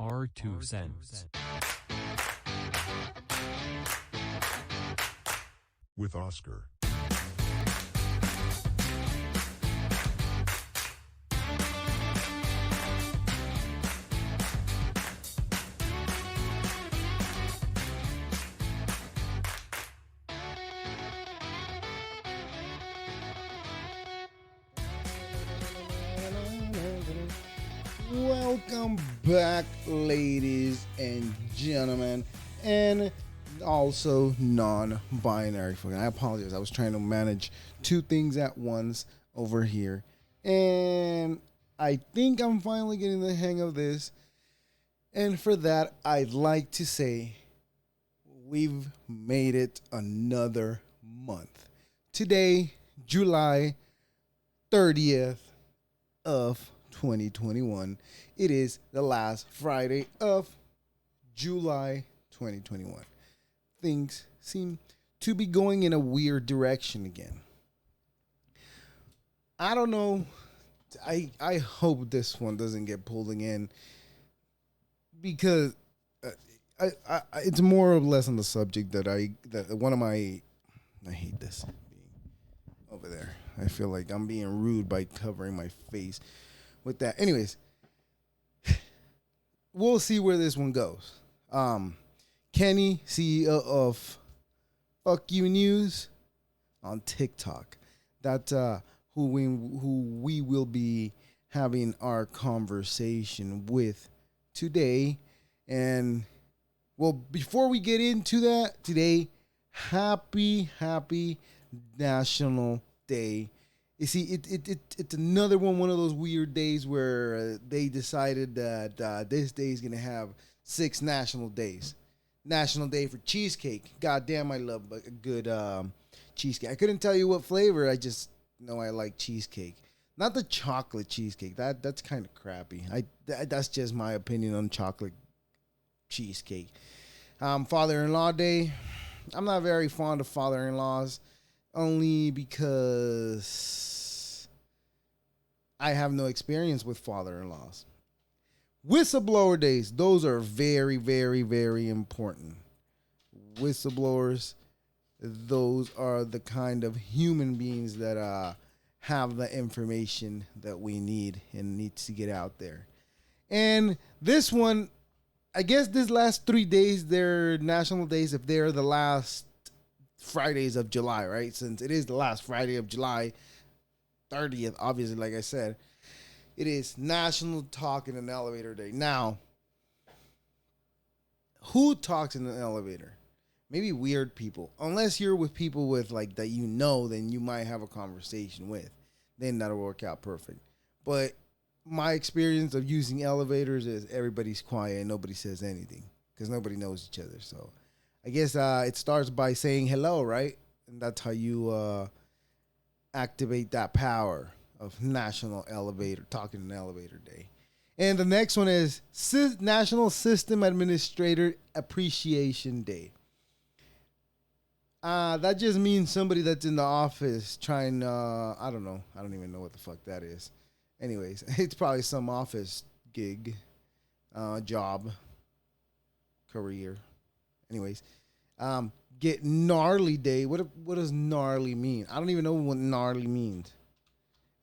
Our 2 cents. With Oscar. Welcome back, ladies and gentlemen, and also non-binary. I apologize. I was trying to manage two things at once over here, and I think I'm finally getting the hang of this. And for that, I'd like to say we've made it another month. Today, July 30th of 2021. It is the last Friday of July 2021. Things seem to be going in a weird direction again. I don't know. I hope this one doesn't get pulled again because it's more or less on the subject that one of my I hate this being over there. I feel like I'm being rude by covering my face with that. Anyways, we'll see where this one goes. Kenny, CEO of Fuck You News on TikTok. That's who we will be having our conversation with today. And well, before we get into that today, happy National Day. You see, it's another one of those weird days where they decided that this day is going to have 6 national days. National Day for cheesecake. God damn, I love a good cheesecake. I couldn't tell you what flavor. I just know I like cheesecake. Not the chocolate cheesecake. That's kind of crappy. That's just my opinion on chocolate cheesecake. Father-in-law Day. I'm not very fond of father-in-laws. Only because I have no experience with father-in-laws. Whistleblower days, those are very, very, very important. Whistleblowers, those are the kind of human beings that have the information that we need and needs to get out there. And this one, I guess this last 3 days, they're national days if they're the last Fridays of July, right? Since it is the last Friday of July, 30th, obviously, like I said, it is National Talk in an Elevator Day. Now, who talks in an elevator? Maybe weird people. Unless you're with people with like that then you might have a conversation with. Then that'll work out perfect. But my experience of using elevators is everybody's quiet and nobody says anything because nobody knows each other. So I guess it starts by saying hello, right? And that's how you activate that power of National Elevator, Talking in Elevator Day. And the next one is National System Administrator Appreciation Day. That just means somebody that's in the office trying, I don't know. I don't even know what the fuck that is. Anyways, it's probably some office gig, job, career. Anyways, get gnarly day. What does gnarly mean? I don't even know what gnarly means,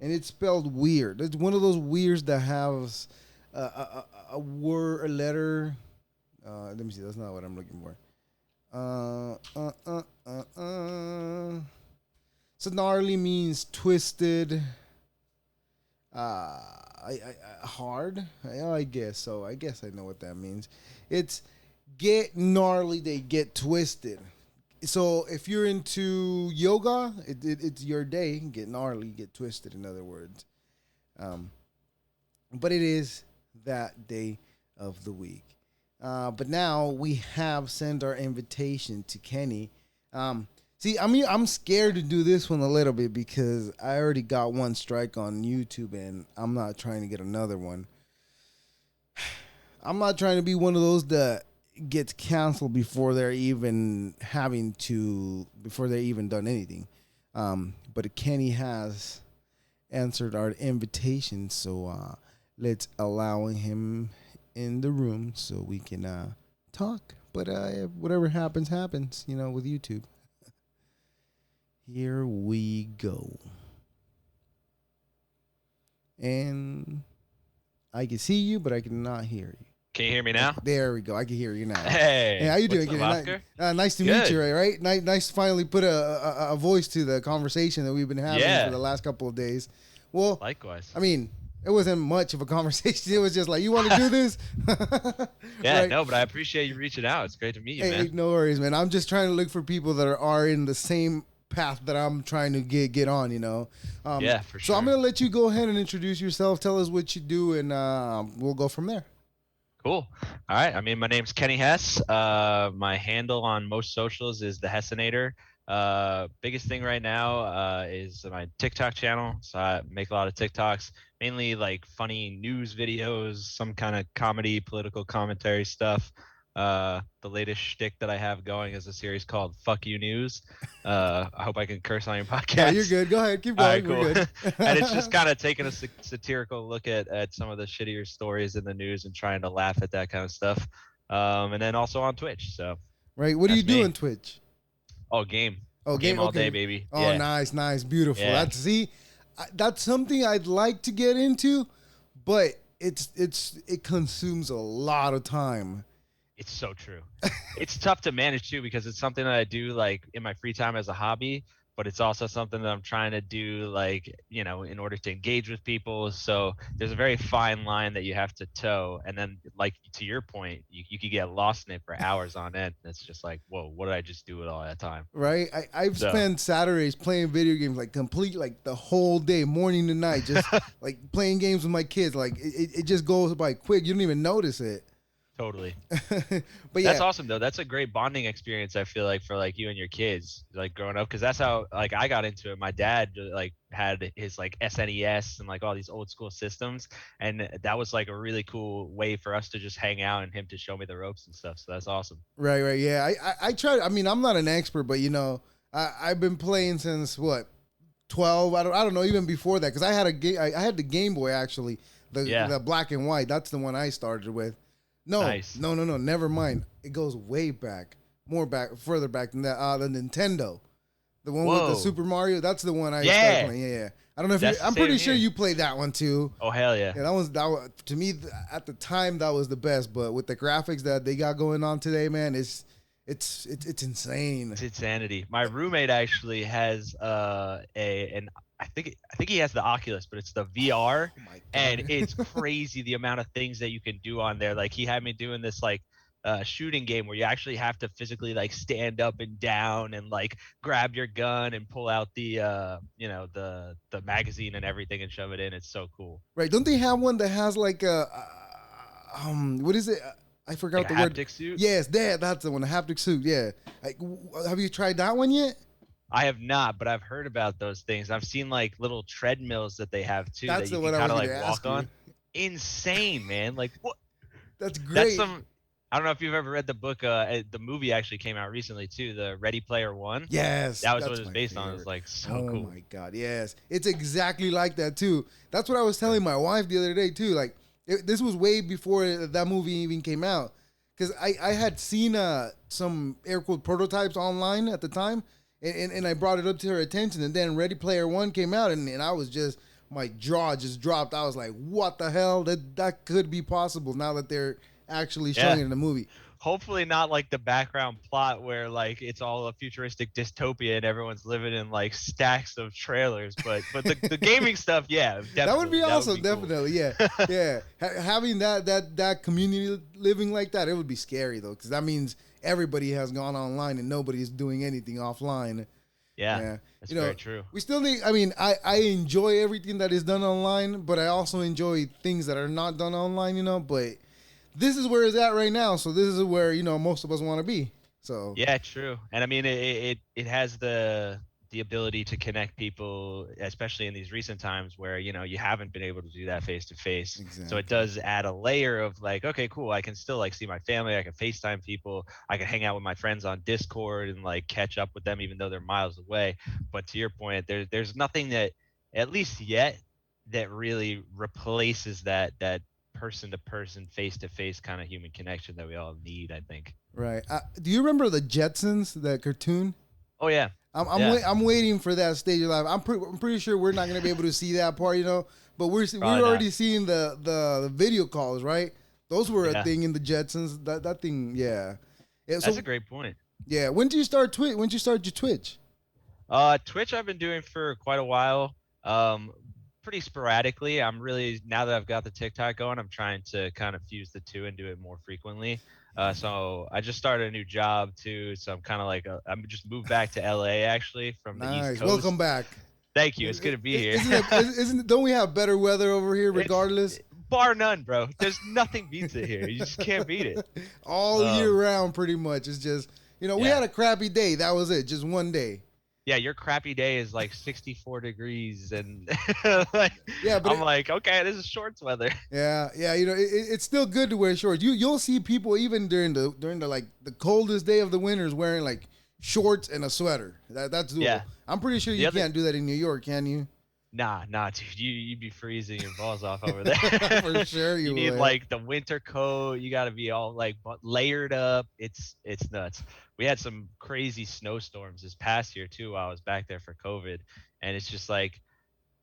and it's spelled weird. It's one of those weirds that has a word, a letter. Let me see. That's not what I'm looking for. So gnarly means twisted. Hard. I guess so. I guess I know what that means. It's get gnarly, they get twisted. So if you're into yoga, it's your day. Get gnarly, get twisted, in other words. But it is that day of the week. But now we have sent our invitation to Kenny. See, I mean, I'm scared to do this one a little bit because I already got one strike on YouTube and I'm not trying to get another one. I'm not trying to be one of those that gets canceled before they're even done anything. But Kenny has answered our invitation, so let's allow him in the room so we can talk. But whatever happens, happens. With YouTube. Here we go. And I can see you, but I cannot hear you. Can you hear me Okay, now? there we go. I can hear you now. Hey, how Hey, you doing? what's up, Oscar? Nice to meet you. Good. Right? Nice to finally put a voice to the conversation that we've been having for Yeah, the last couple of days. Well, likewise. I mean, it wasn't much of a conversation. It was just like, you want to do this, Yeah, right? no, but I appreciate you reaching out. It's great to meet you, Hey, man. no worries, man. I'm just trying to look for people that are in the same path that I'm trying to get on. Yeah, for So I'm sure. gonna let you go ahead and introduce yourself. Tell us what you do, and we'll go from there. Cool. All right. I mean, my name's Kenny Hess. My handle on most socials is thehessenator. Biggest thing right now is my TikTok channel. So I make a lot of TikToks, mainly like funny news videos, some kind of comedy, political commentary stuff. The latest shtick that I have going is a series called "Fuck You News." I hope I can curse on your No, you're podcast. good. Go ahead. Keep All right, going. We're cool. good. And it's just kind of taking a satirical look at some of the shittier stories in the news and trying to laugh at that kind of stuff. And then also on Twitch. So Right. What do you that's do me. on Twitch? Oh, game. Oh, game. Game all day, Okay. baby. Oh, Yeah. nice, nice, beautiful. Yeah. That's something I'd like to get into, but it consumes a lot of time. It's so true. It's tough to manage too because it's something that I do like in my free time as a hobby, but it's also something that I'm trying to do like, in order to engage with people. So there's a very fine line that you have to toe. And then like to your point, you could get lost in it for hours on end. It's just like, whoa, what did I just do with all that time? Right? I've So spent Saturdays playing video games like complete like the whole day, morning to night, just like playing games with my kids. Like it just goes by quick. You don't even notice it. totally. But That's yeah, awesome though. That's a great bonding experience. I feel like for like you and your kids, like growing up, because that's how like I got into it. My dad like had his like SNES and like all these old school systems, and that was like a really cool way for us to just hang out and him to show me the ropes and stuff. So that's awesome. right, right. Yeah, I try. I mean, I'm not an expert, but I've been playing since what 12. I don't know, even before that, because I had the Game Boy actually, Yeah, the black and white. That's the one I started with. No, nice. no, no, no. Never mind. It goes way back, more back, further back than that. The Nintendo, the one with the Whoa. Super Mario. That's the one I started Yeah, playing. Yeah, yeah. I don't know if you. that's the I'm pretty same sure here. you played that one too. Oh hell yeah. Yeah, that was to me at the time that was the best. But with the graphics that they got going on today, man, it's insane. It's insanity. My roommate actually has a an I think he has the Oculus, but it's the VR, Oh my and god. it's crazy the amount of things that you can do on there. Like he had me doing this like shooting game where you actually have to physically like stand up and down and like grab your gun and pull out the the magazine and everything and shove it in. It's so cool. Right? Don't they have one that has like a what is it? I Like forgot a the word. haptic suit. Yes, that's the one. The haptic suit. Yeah. Like, have you tried that one yet? I have not, but I've heard about those things. I've seen like little treadmills that they have too That's that you the can one I kind was of going to like ask walk you. on. Insane, man. Like what? That's That's great. some. I don't know if you've ever read the book. The movie actually came out recently too. The Ready Player One. Yes, That was what it that's was my based on. It was favorite. like so Oh cool. my god, yes, it's exactly like that too. That's what I was telling my wife the other day too. Like, this was way before that movie even came out, because I had seen some air quote prototypes online at the time, and I brought it up to her attention, and then Ready Player One came out, and I was just, my jaw just dropped. I was like, what the hell? That could be possible now that they're actually showing Yeah. it in the movie. Hopefully not like the background plot where like it's all a futuristic dystopia and everyone's living in like stacks of trailers. But the gaming stuff, yeah, That would be definitely that would awesome, be cool. definitely. Yeah, yeah. Having that community living like that, it would be scary though, because that means everybody has gone online and nobody's doing anything offline. Yeah, Yeah, that's you know, very true. we still need. I mean, I enjoy everything that is done online, but I also enjoy things that are not done online. But this is where it's at right now, so this is where most of us want to be. So Yeah, true. And I mean, it has the ability to connect people, especially in these recent times where you haven't been able to do that face to face. So it exactly. does add a layer of like, okay, cool. I can still like see my family. I can FaceTime people. I can hang out with my friends on Discord and like catch up with them, even though they're miles away. But to your point, there's nothing that, at least yet, that really replaces that person to person, face to face kind of human connection that we all need, I think. Right. Do you remember the Jetsons, the cartoon? Oh yeah. I'm Yeah. I'm waiting for that stage of life. I'm pretty sure we're not gonna be able to see that part, but we're Probably not. already seeing the video calls, right? Those were a Yeah. thing in the Jetsons. That thing, yeah. Yeah. That's a So great point. yeah, when did you start Twitch? When did you start your Twitch? Twitch I've been doing for quite a while. Um, Pretty sporadically. I'm really now that I've got the TikTok going, I'm trying to kind of fuse the two and do it more frequently. So I just started a new job too. So I'm kind of like I'm just moved back to LA actually from the East Nice. Welcome Coast. back. Thank you. It's good to be here. Isn't it, don't we have better weather over here It's regardless? bar none, bro. There's nothing beats it here. You just can't beat it. All year Um, round pretty much. It's just, we yeah. had a crappy day. That was it. Just one day. Yeah, your crappy day is like 64 degrees and like Yeah, but I'm like, okay, this is shorts weather. yeah, it's still good to wear shorts. You'll see people even during the like the coldest day of the winters wearing like shorts and a sweater. That's doable. Yeah. I'm pretty sure The you other can't do that in New York, can you? nah, dude, you'd be freezing your balls off over there. For sure You you need would. like the winter coat. You got to be all like layered up. It's nuts. We had some crazy snowstorms this past year too while I was back there for COVID, and it's just like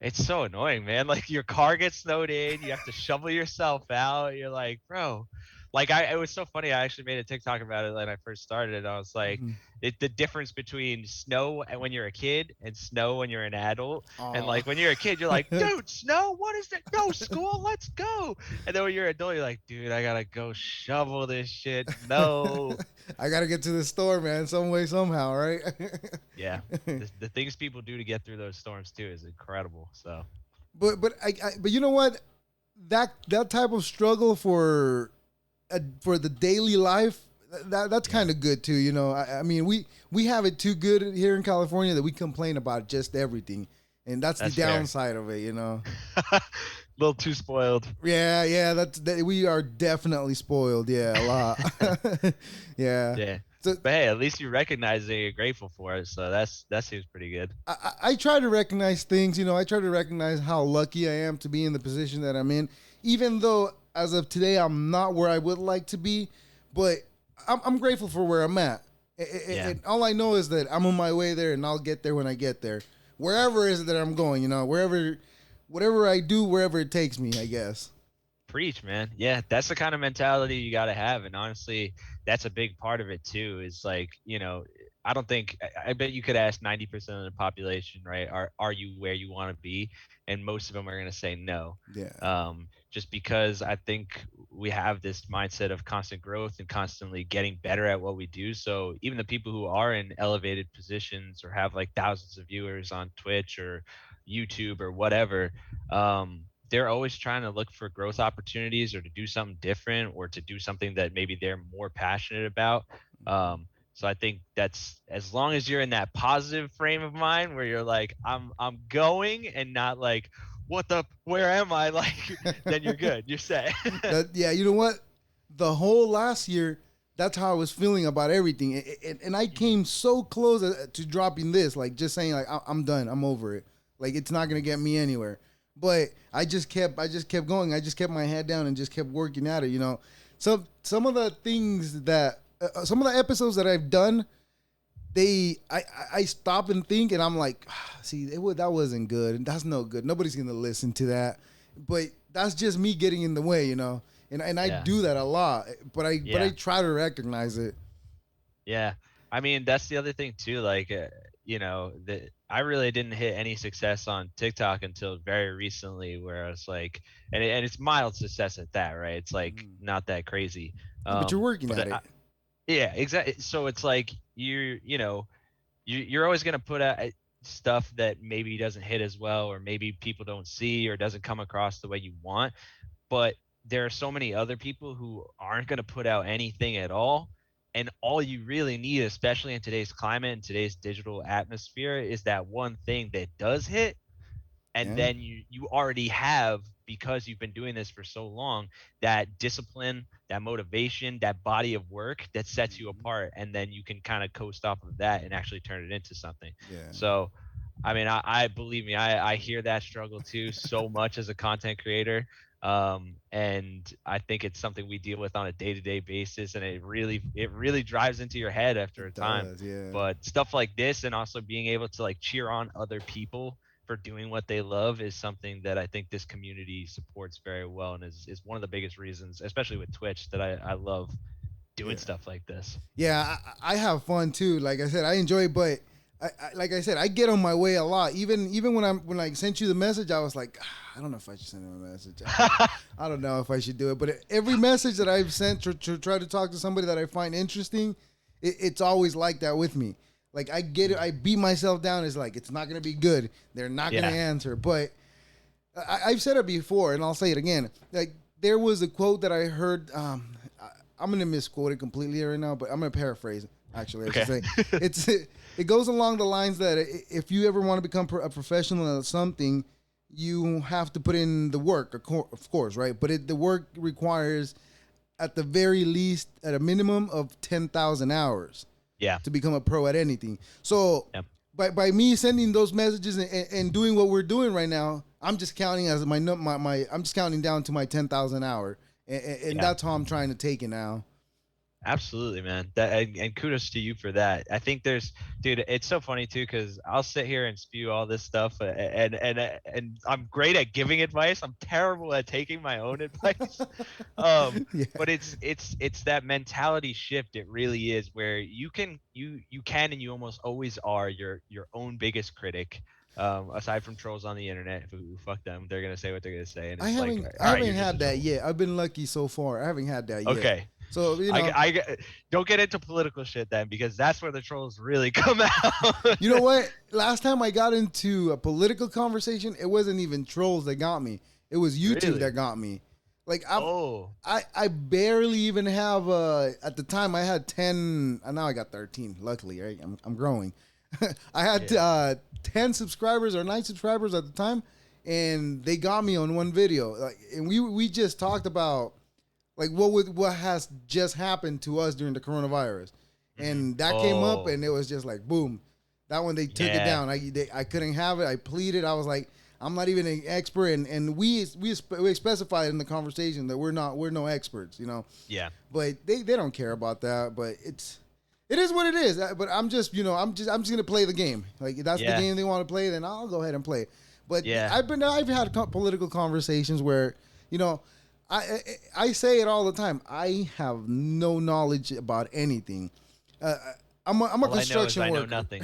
it's so annoying, man. Like your car gets snowed in, you have to shovel yourself out. You're like, bro. Like it was so funny. I actually made a TikTok about it when I first started. And I was like, Mhm. the difference between snow and when you're a kid and snow when you're an adult. And Aw. like when you're a kid, you're like, dude, snow, what is that? No school, let's go. And then when you're an adult, you're like, dude, I gotta go shovel this shit. No. I gotta get to the store, man, some way, somehow, right? Yeah, the things people do to get through those storms too is incredible. So but you know what? That type of struggle for the daily life, that's yeah. kind of good too. I mean, we have it too good here in California that we complain about just everything, and that's the That's fair. downside of it. A little too spoiled. Yeah, we are definitely spoiled. Yeah, a lot. Yeah. Yeah. So But hey, at least you recognize that you're grateful for it. So that seems pretty good. I try to recognize things. I try to recognize how lucky I am to be in the position that I'm in, even though as of today I'm not where I would like to be, but I'm grateful for where I'm at. Yeah. And all I know is that I'm on my way there, and I'll get there when I get there, wherever it is that I'm going. Whatever I do, wherever it takes me, I guess. Preach, man. Yeah, that's the kind of mentality you got to have. And honestly, that's a big part of it too. Is like, I don't think I bet you could ask 90% of the population, right? Are you where you want to be? And most of them are going to say no. Yeah. Just because I think we have this mindset of constant growth and constantly getting better at what we do. So even the people who are in elevated positions or have like thousands of viewers on Twitch or YouTube or whatever, they're always trying to look for growth opportunities or to do something different or to do something that maybe they're more passionate about. So I think that's as long as you're in that positive frame of mind where you're like, I'm going and not like, what the where am I? Like, then you're good. You're set. Yeah, you know what? The whole last year, that's how I was feeling about everything, and I came so close to dropping this, like just saying like I'm done, I'm over it, like it's not gonna get me anywhere. But I just kept going. I just kept my head down and just kept working at it. Some of the things that some of the episodes that I've done, I stop and think, and I'm like, see, that wasn't good, and that's no good. Nobody's gonna listen to that, but that's just me getting in the way. And I Yeah. do that a lot, but I Yeah. try to recognize it. Yeah. I mean, that's the other thing too. Like, that I really didn't hit any success on TikTok until very recently, where I was like, and it's mild success at that, right? It's like Mhm. not that crazy. Yeah, but you're working at But it. yeah, exactly. So it's like you're always gonna put out stuff that maybe doesn't hit as well, or maybe people don't see, or doesn't come across the way you want. But there are so many other people who aren't going to put out anything at all. And all you really need, especially in today's climate and today's digital atmosphere, is that one thing that does hit. And Yeah. then you already have, because you've been doing this for so long, that discipline, that motivation, that body of work that sets you Mhm. apart. And then you can kind of coast off of that and actually turn it into something. Yeah. So I mean, I believe me, I hear that struggle too so much as a content creator. And I think it's something we deal with on a day-to-day basis, and it really drives into your head after a It time. does, yeah. But stuff like this, and also being able to like cheer on other people for doing what they love, is something that I think this community supports very well, and is one of the biggest reasons, especially with Twitch, that I love doing Yeah. stuff like this. Yeah, I have fun too. Like I said, I enjoy it, but like I said, I get on my way a lot. Even when I sent you the message, I was like, I don't know if I should send him a message. I don't know if I should do it. But every message that I've sent to try to talk to somebody that I find interesting, it's always like that with me. Like I get it, I beat myself down. It's like it's not gonna be good. They're not gonna Yeah. answer. But I've said it before, and I'll say it again. Like there was a quote that I heard. I'm gonna misquote it completely right now, but I'm gonna paraphrase it. Actually, I should Okay. say it's it goes along the lines that if you ever want to become a professional at something, you have to put in the work, of course, right? But the work requires, at the very least, at a minimum of 10,000 hours Yeah. to become a pro at anything. So Yep. by me sending those messages and doing what we're doing right now, I'm just counting as my I'm just counting down to my 10,000 hour, and Yeah. that's how I'm trying to take it now. Absolutely, man. That and kudos to you for that. I think dude. It's so funny too because I'll sit here and spew all this stuff, and I'm great at giving advice. I'm terrible at taking my own advice. Yeah. But it's that mentality shift. It really is where you can and you almost always are your own biggest critic. Aside from trolls on the internet, who fuck them, they're gonna say what they're gonna say, and it's like, I all right, haven't you're just a had that troll. yet. I've been lucky so far. I haven't had that yet. Okay, So I don't get into political shit then because that's where the trolls really come out. you know what? Last time I got into a political conversation, it wasn't even trolls that got me. It was YouTube that Really? got me. Like Oh, I barely even have at the time I had 10, and now I got 13. Luckily, right? I'm growing. I had yeah. 10 subscribers or 9 subscribers at the time, and they got me on one video. Like, and we just talked about like what has just happened to us during the coronavirus, and that came up, Oh, and it was just like boom. That one they took it yeah. down. I couldn't have it. I pleaded. I was like, I'm not even an expert, and we specified in the conversation that we're no experts, you know. Yeah. But they don't care about that. But it is what it is. But I'm just I'm just gonna play the game. Like if that's the Yeah. game they want to play, then I'll go ahead and play it. But Yeah. I've had political conversations where you know I say it all the time. I have no knowledge about anything. Uh, I'm a All I know is construction I know worker. nothing.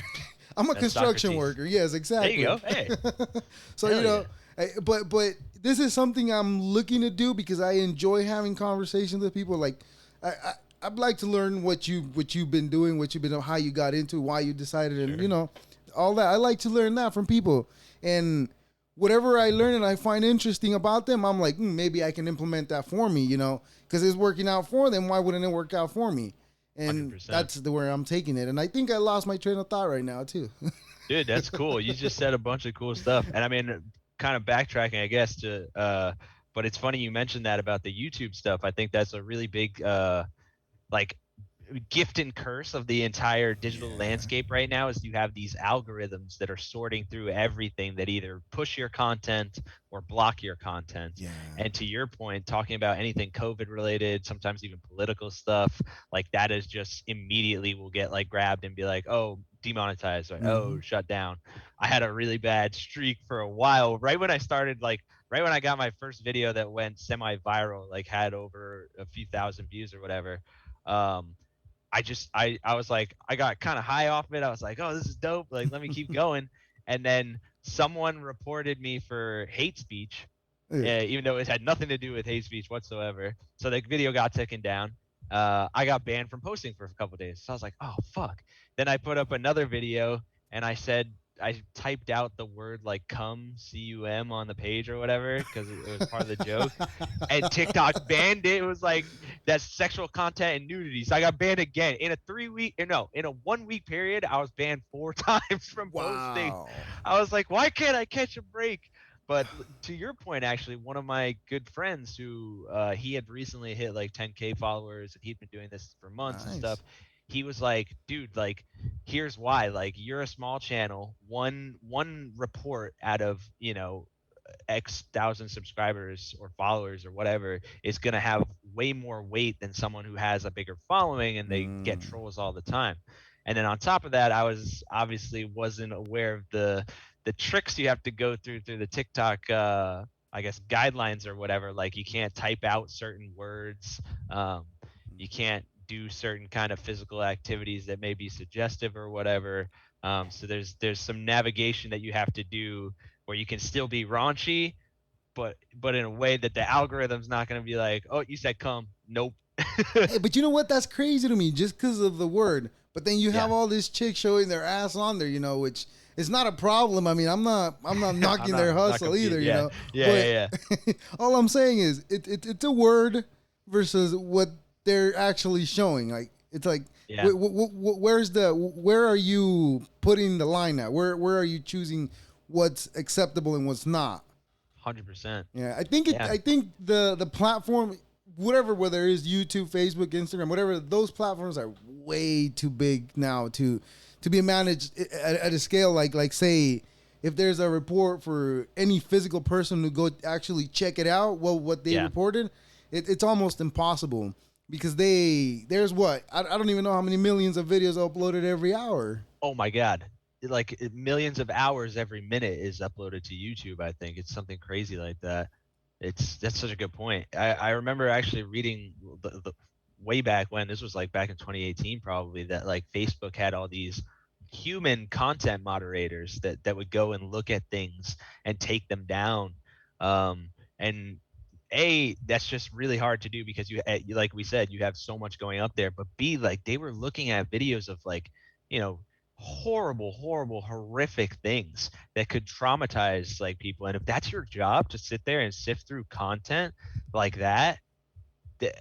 I'm a That's construction Socrates. worker. Yes, There you exactly. go. Hey, So hell yeah. but this is something I'm looking to do because I enjoy having conversations with people. Like I, I I'd like to learn what you've been doing, what you've been how you got into, why you decided, and Sure. all that. I like to learn that from people, and whatever I learn and I find interesting about them, I'm like, maybe I can implement that for me, because it's working out for them. Why wouldn't it work out for me? And 100%. that's the where I'm taking it. And I think I lost my train of thought right now too. Dude, that's cool. You just said a bunch of cool stuff. And I mean, kind of backtracking, I guess, but it's funny you mentioned that about the YouTube stuff. I think that's a really big, like, gift and curse of the entire digital Yeah. landscape right now is you have these algorithms that are sorting through everything that either push your content or block your content. Yeah. And to your point, talking about anything COVID related, sometimes even political stuff, like that is just immediately will get like grabbed and be like, oh, demonetized or Mm-hmm. oh, shut down. I had a really bad streak for a while. Right when I started, like right when I got my first video that went semi viral, like had over a few thousand views or whatever. Um, I was like I got kind of high off of it. I was like, oh, this is dope. Like, let me keep going. And then someone reported me for hate speech, Yeah. even though it had nothing to do with hate speech whatsoever. So the video got taken down. I got banned from posting for a couple of days. So I was like, oh fuck. Then I put up another video and I typed out the word like cum on the page or whatever because it was part of the joke, and TikTok banned it. It was like that's sexual content and nudity. So I got banned again in a 3 week, no, in a 1 week period. I was banned 4 times from posting. Wow. I was like, why can't I catch a break? But to your point, actually, one of my good friends who he had recently hit like 10K followers, and he'd been doing this for months and stuff. Nice. He was like, dude, like, here's why. Like, you're a small channel. One report out of X thousand subscribers or followers or whatever is going to have way more weight than someone who has a bigger following and they get Mm. trolls all the time. And then on top of that, I was obviously wasn't aware of the tricks you have to go through the TikTok I guess guidelines or whatever. Like you can't type out certain words. Um, you can't do certain kind of physical activities that may be suggestive or whatever. So there's some navigation that you have to do where you can still be raunchy, but in a way that the algorithm's not going to be like, oh, you said come, nope. Hey, but you know what? That's crazy to me just because of the word. But then you Yeah, have all this chick showing their ass on there, which is not a problem. I mean, I'm not I'm knocking their not hustle either, confused. Yeah, yeah, But yeah, all I'm saying is it's a word versus what they're actually showing. Like it's like yeah, where are you putting the line at? Where are you choosing what's acceptable and what's not? 100%. Yeah, Yeah, I think the platform, whether it is YouTube, Facebook, Instagram, whatever, those platforms are way too big now to be managed at a scale like say if there's a report for any physical person to go actually check it out, well, what they yeah. reported, it's almost impossible because there's what I don't even know how many millions of videos uploaded every hour. Oh my god. Like millions of hours every minute is uploaded to YouTube. I think it's something crazy like that. That's such a good point. I remember actually reading the way back when this was like back in 2018 probably that like Facebook had all these human content moderators that would go and look at things and take them down. And a that's just really hard to do because like we said you have so much going up there, but b like they were looking at videos of like you know horrible horrific things that could traumatize like people. And if that's your job to sit there and sift through content like that, th-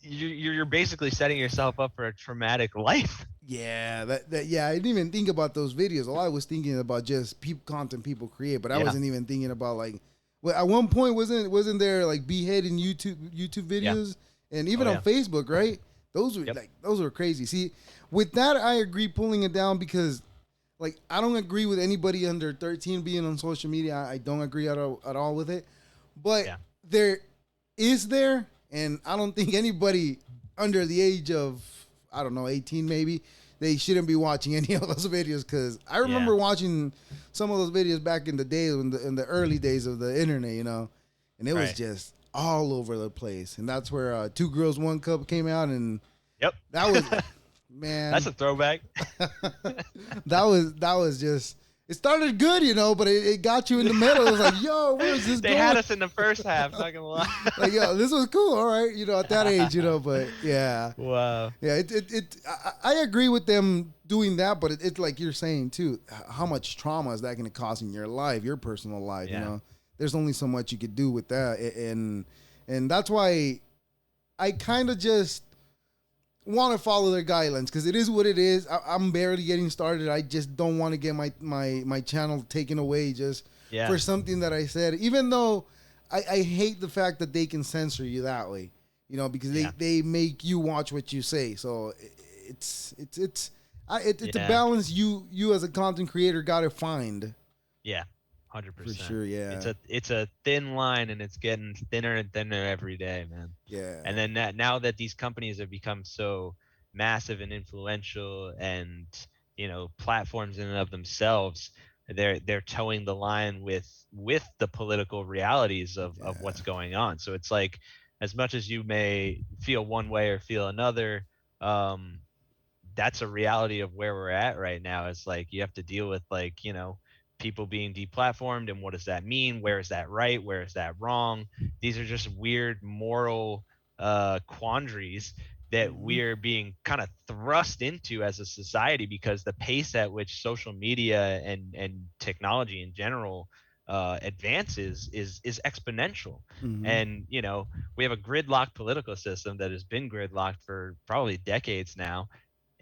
you're basically setting yourself up for a traumatic life. Yeah, yeah, I didn't even think about those videos. All I was thinking about just content people create, but I Yeah, wasn't even thinking about like, well, at one point wasn't there like beheading YouTube yeah, videos and oh even on yeah, Facebook, right? yep, Those were crazy. See, with that I agree pulling it down because like I don't agree with anybody under 13 being on social media. I don't agree at all with it. But yeah, there is there, and I don't think anybody under the age of I don't know 18 maybe they shouldn't be watching any of those videos because I yeah, remember watching some of those videos back in the day in the early days of the internet, and it was right, just all over the place. And that's where Two Girls One Cup came out, and yep. that was That's man. a throwback. That was just it started good, but it got you in the middle. It was like, yo, where is this They had going? us in the first half, not gonna lie. Like, yo, this was cool. All right, at that age, but yeah, Wow. yeah. I agree with them doing that, but it's like you're saying too. How much trauma is that going to cause in your life, your personal life? Yeah, There's only so much you could do with that, and that's why I kind of just want to follow their guidelines because it is what it is. I'm barely getting started. I just don't want to get my channel taken away just yeah, for something that I said. Even though I hate the fact that they can censor you that way, because yeah, they make you watch what you say. So it's a yeah. balance you as a content creator got to find Yeah, one hundred for percent. sure. Yeah, It's a thin line, and it's getting thinner and thinner every day, man. And yeah, then now that these companies have become so massive and influential, and platforms in and of themselves, they're towing the line with the political realities of yeah, what's going on. So it's like, as much as you may feel one way or feel another, um, that's a reality of where we're at right now. Is like you have to deal with like people being deplatformed, and what does that mean? Where is that right? Where is that wrong? These are just weird moral quandaries that hmm we're being kind of thrust into as a society, because the pace at which social media and technology in general advances is exponential. hmm And we have a gridlocked political system that has been gridlocked for probably decades now.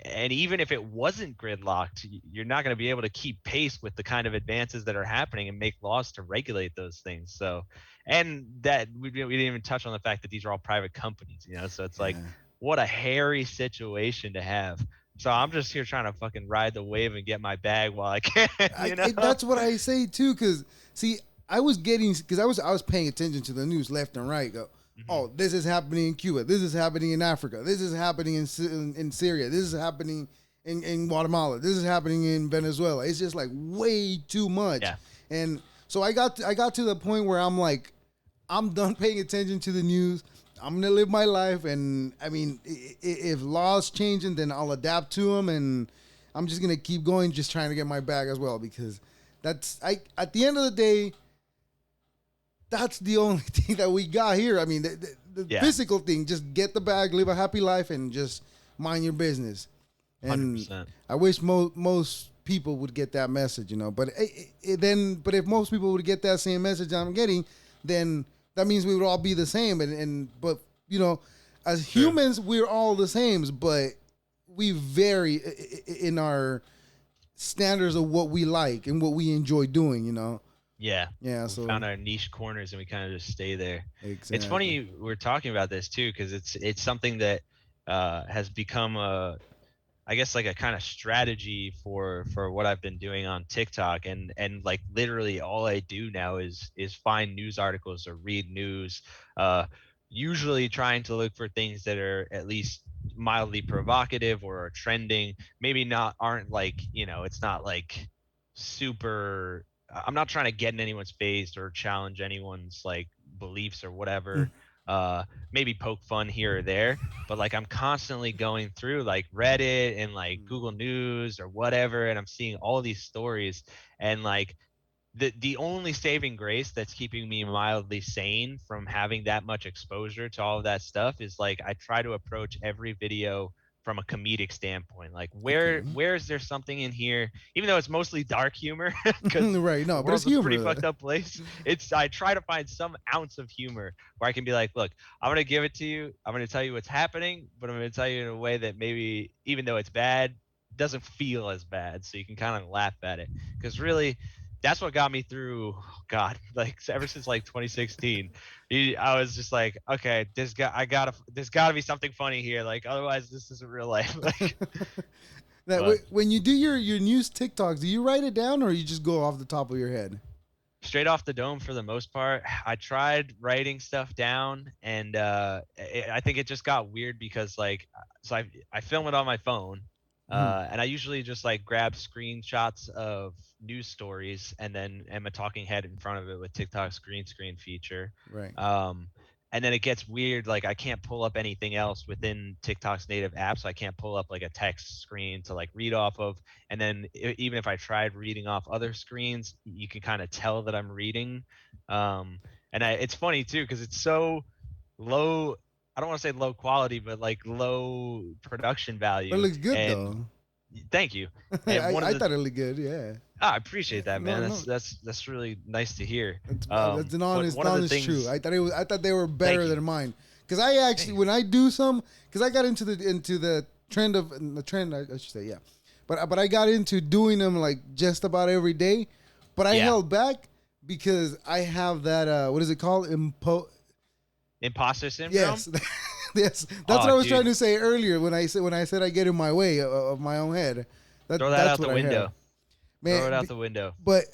And even if it wasn't gridlocked, you're not going to be able to keep pace with the kind of advances that are happening and make laws to regulate those things. So, and that we didn't even touch on the fact that these are all private companies, so it's like, yeah. what a hairy situation to have. So I'm just here trying to fucking ride the wave and get my bag while I can, That's what I say too. Cause see, I was getting because I was paying attention to the news left and right. Go, Hmm. oh, this is happening in Cuba. This is happening in Africa. This is happening in Syria. This is happening in Guatemala. This is happening in Venezuela. It's just like way too much. Yeah, And so I got to the point where I'm like, I'm done paying attention to the news. I'm gonna live my life, and I mean, if laws changing, then I'll adapt to them, and I'm just gonna keep going, just trying to get my bag as well, because that's I. At the end of the day, that's the only thing that we got here. I mean, the yeah, physical thing, just get the bag, live a happy life, and just mind your business. hundred And percent. I wish most people would get that message, you know. But if most people would get that same message I'm getting, then that means we would all be the same. And but you know, as True. humans, we're all the same, but we vary in our standards of what we like and what we enjoy doing. You know. Yeah. Yeah. We So found our niche corners and we kind of just stay there. It's exactly. funny we're talking about this too because it's something that has become a I guess like a kind of strategy for what I've been doing on TikTok and like literally all I do now is find news articles or read news, uh, usually trying to look for things that are at least mildly provocative or are trending. Maybe not aren't like it's not like super. I'm not trying to get in anyone's face or challenge anyone's like beliefs or Mm, whatever. Maybe poke fun here or there, but like I'm constantly going through like Reddit and like Google News or whatever, and I'm seeing all these stories, and like the only saving grace that's keeping me mildly sane from having that much exposure to all of that stuff is like I try to approach every video from a comedic standpoint. Like okay. where is there something in here, even though it's mostly dark humor because Right. the No, but it's world's a pretty humor though. fucked up place. It's I try to find some ounce of humor where I can be like, look, I'm gonna give it to you. I'm gonna tell you what's happening, but I'm gonna tell you in a way that maybe even though it's bad, doesn't feel as bad, so you can kind of laugh at it. Because really, that's what got me through. God, like ever since like 2016, I was just like, okay, there's gotta be something funny here. Like otherwise, this isn't real life. Like, That but when you do your news TikToks, do you write it down or you just go off the top of your head? straight off the dome for the most part. I tried writing stuff down, and I think it just got weird because like, so I film it on my phone, Mhm. and I usually just like grab screenshots of news stories and then am a talking head in front of it with TikTok's green screen feature. Right. Um, and then it gets weird. Like I can't pull up anything else within TikTok's native app, so I can't pull up like a text screen to like read off of, and then even if I tried reading off other screens, you can kind of tell that I'm reading. Um, it's funny too because it's so low. I don't want to say low quality, but like low production But it value. looks good And though. thank you. And I, one of I the thought it looked good. Yeah. I appreciate that, No, man. no. That's really nice to hear. That's an But honest, one of the honest true. things, I thought they were thank better you, than mine. Because I thank actually, you. when I do some, because I got into the trend of the trend, I should say, yeah. But I got into doing them like just about every day. But I Yeah, held back because I have that what is it called? imposter syndrome. Yes, yes. That's what Oh, I was trying dude, to say earlier when I said I get in my way of my own head. throw that That's out what the I have, window. Throw it man. out the window. But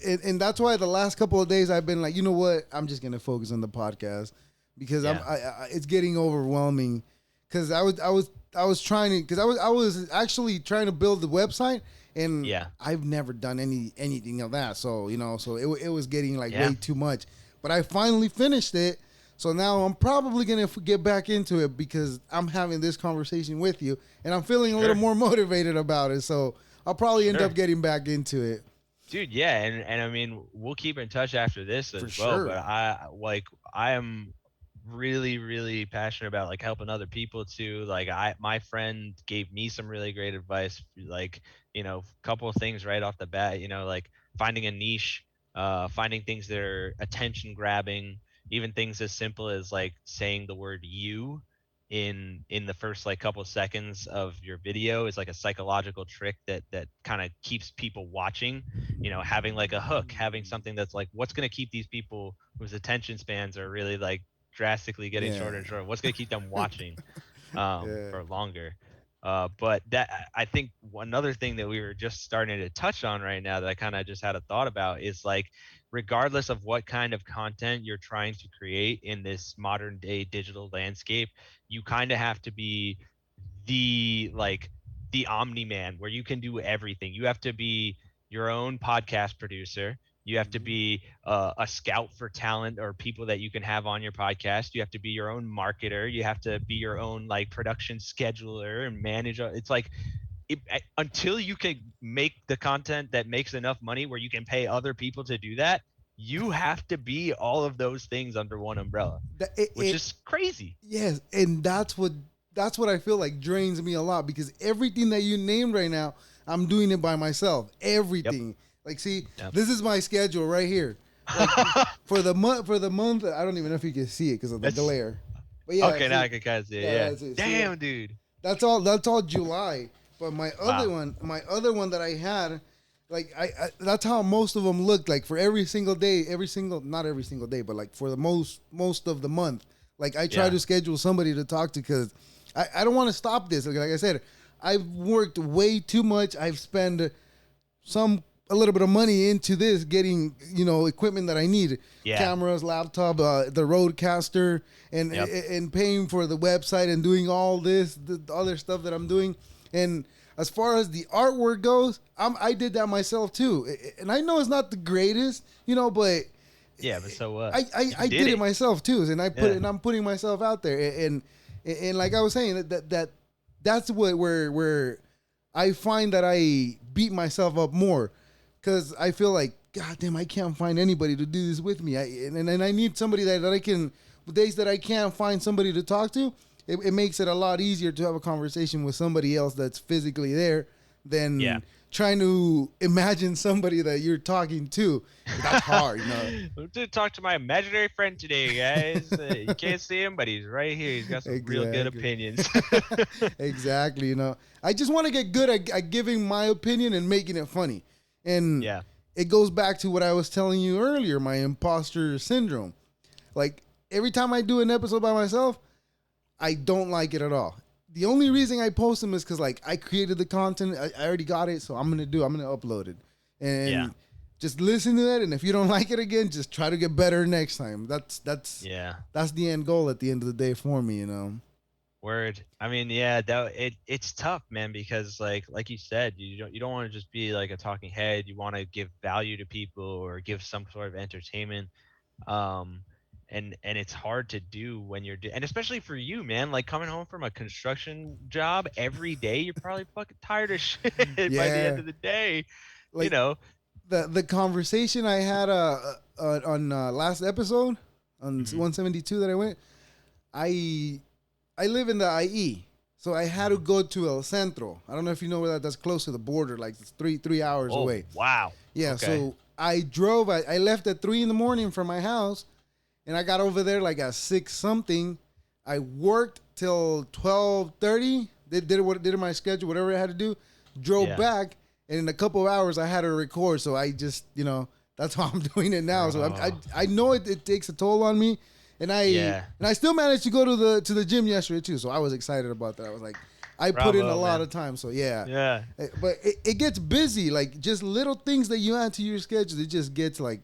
and that's why the last couple of days I've been like, you know what? I'm just gonna focus on the podcast because Yeah, it's getting overwhelming. Because I was trying to because I was actually trying to build the website and yeah, I've never done anything of that. So so it was getting like yeah. way too much. But I finally finished it. So now I'm probably gonna get back into it because I'm having this conversation with you and I'm feeling a little Sure, more motivated about it. So I'll probably end up sure. getting back into it Dude, yeah, and I mean we'll keep in touch after this for as well, sure. but I am really passionate about like helping other people too. Like my friend gave me some really great advice, like a couple of things right off the bat, like finding a niche, finding things that are attention grabbing, even things as simple as like saying the word you in the first like couple of seconds of your video is like a psychological trick that kind of keeps people watching. Having like a hook, having something that's like what's going to keep these people whose attention spans are really like drastically getting Yeah. shorter and shorter, what's going to keep them watching Yeah. for longer. But that I think another thing that we were just starting to touch on right now that I kind of just had a thought about is like regardless of what kind of content you're trying to create in this modern day digital landscape, you kind of have to be the like the omni man where you can do everything. You have to be your own podcast producer. You have to Mhm. be a scout for talent or people that you can have on your podcast. You have to be your own marketer. You have to be your own like production scheduler and manager. It's like until you can make the content that makes enough money where you can pay other people to do that, you have to be all of those things under one umbrella, That which is crazy. yes, and that's what I feel like drains me a lot because everything that you named right now, I'm doing it by myself. Yep. Everything. Like, see, Yep. this is my schedule right here. Like for the month, I don't even know if you can see it because of the That's glare. But yeah, okay. Now see, I can kind of see it. yeah, Yeah. that's it. See it. Damn, dude. That's all July. But Wow. my other one that I had, like that's how most of them looked. Like for every single day, not every single day, but like for the most of the month. Like I try Yeah. to schedule somebody to talk to because I don't want to stop this. Like I said, I've worked way too much. I've spent a little bit of money into this, getting equipment that I need, Yeah. cameras, laptop, the Roadcaster, Yep. and paying for the website and doing all this, the other stuff that I'm doing. And as far as the artwork goes, I did that myself too, and I know it's not the greatest, but Yeah. But so what? I You did did it it. myself too, and Yeah. I'm putting myself out there, and like I was saying that's where I find that I beat myself up more because I feel like God damn, I can't find anybody to do this with me. And I need somebody that I can. The days that I can't find somebody to talk to, it makes it a lot easier to have a conversation with somebody else that's physically there Yeah. than trying to imagine somebody that you're talking to. That's hard, you know. I'm to talk to my imaginary friend today, guys. You can't see him, but he's right here. He's got some real good Exactly. opinions. Exactly. I just want to get good at giving my opinion and making it funny. And Yeah. it goes back to what I was telling you earlier, my imposter syndrome. Like every time I do an episode by myself, I don't like it at all. The only reason I post them is because like I created the content, I already got it, so I'm gonna upload it, Yeah. and just listen to it. And if you don't like it again, just try to get better next time. Yeah. That's the end goal at the end of the day for me, you know. Word. I mean, yeah, it's tough, man, because like you said, you don't want to just be like a talking head. You want to give value to people or give some sort of entertainment. Um, and it's hard to do when and especially for you, man, like coming home from a construction job every day, you're probably fucking tired of shit by the end Yeah, of the day, you like know. the conversation I had on last episode on Hmm. 172 that I went. I I live in the IE, so I had to Hmm. go to El Centro. I don't know if you know where that's close to the border, like it's three hours Oh, away. wow. Yeah, Okay. so I drove. I left at 3 in the morning from my house, and I got over there like at 6 something. I worked till 12:30. Did my schedule, whatever I had to do. Drove Yeah. back, and in a couple of hours I had to record. So I just that's how I'm doing it now. So Bro. I know it takes a toll on me, Yeah. and I still managed to go to the gym yesterday too. So I was excited about that. I was like, I put in a Bravo, lot man. of time. So yeah. Yeah. But it gets busy. Like just little things that you add to your schedule, it just gets like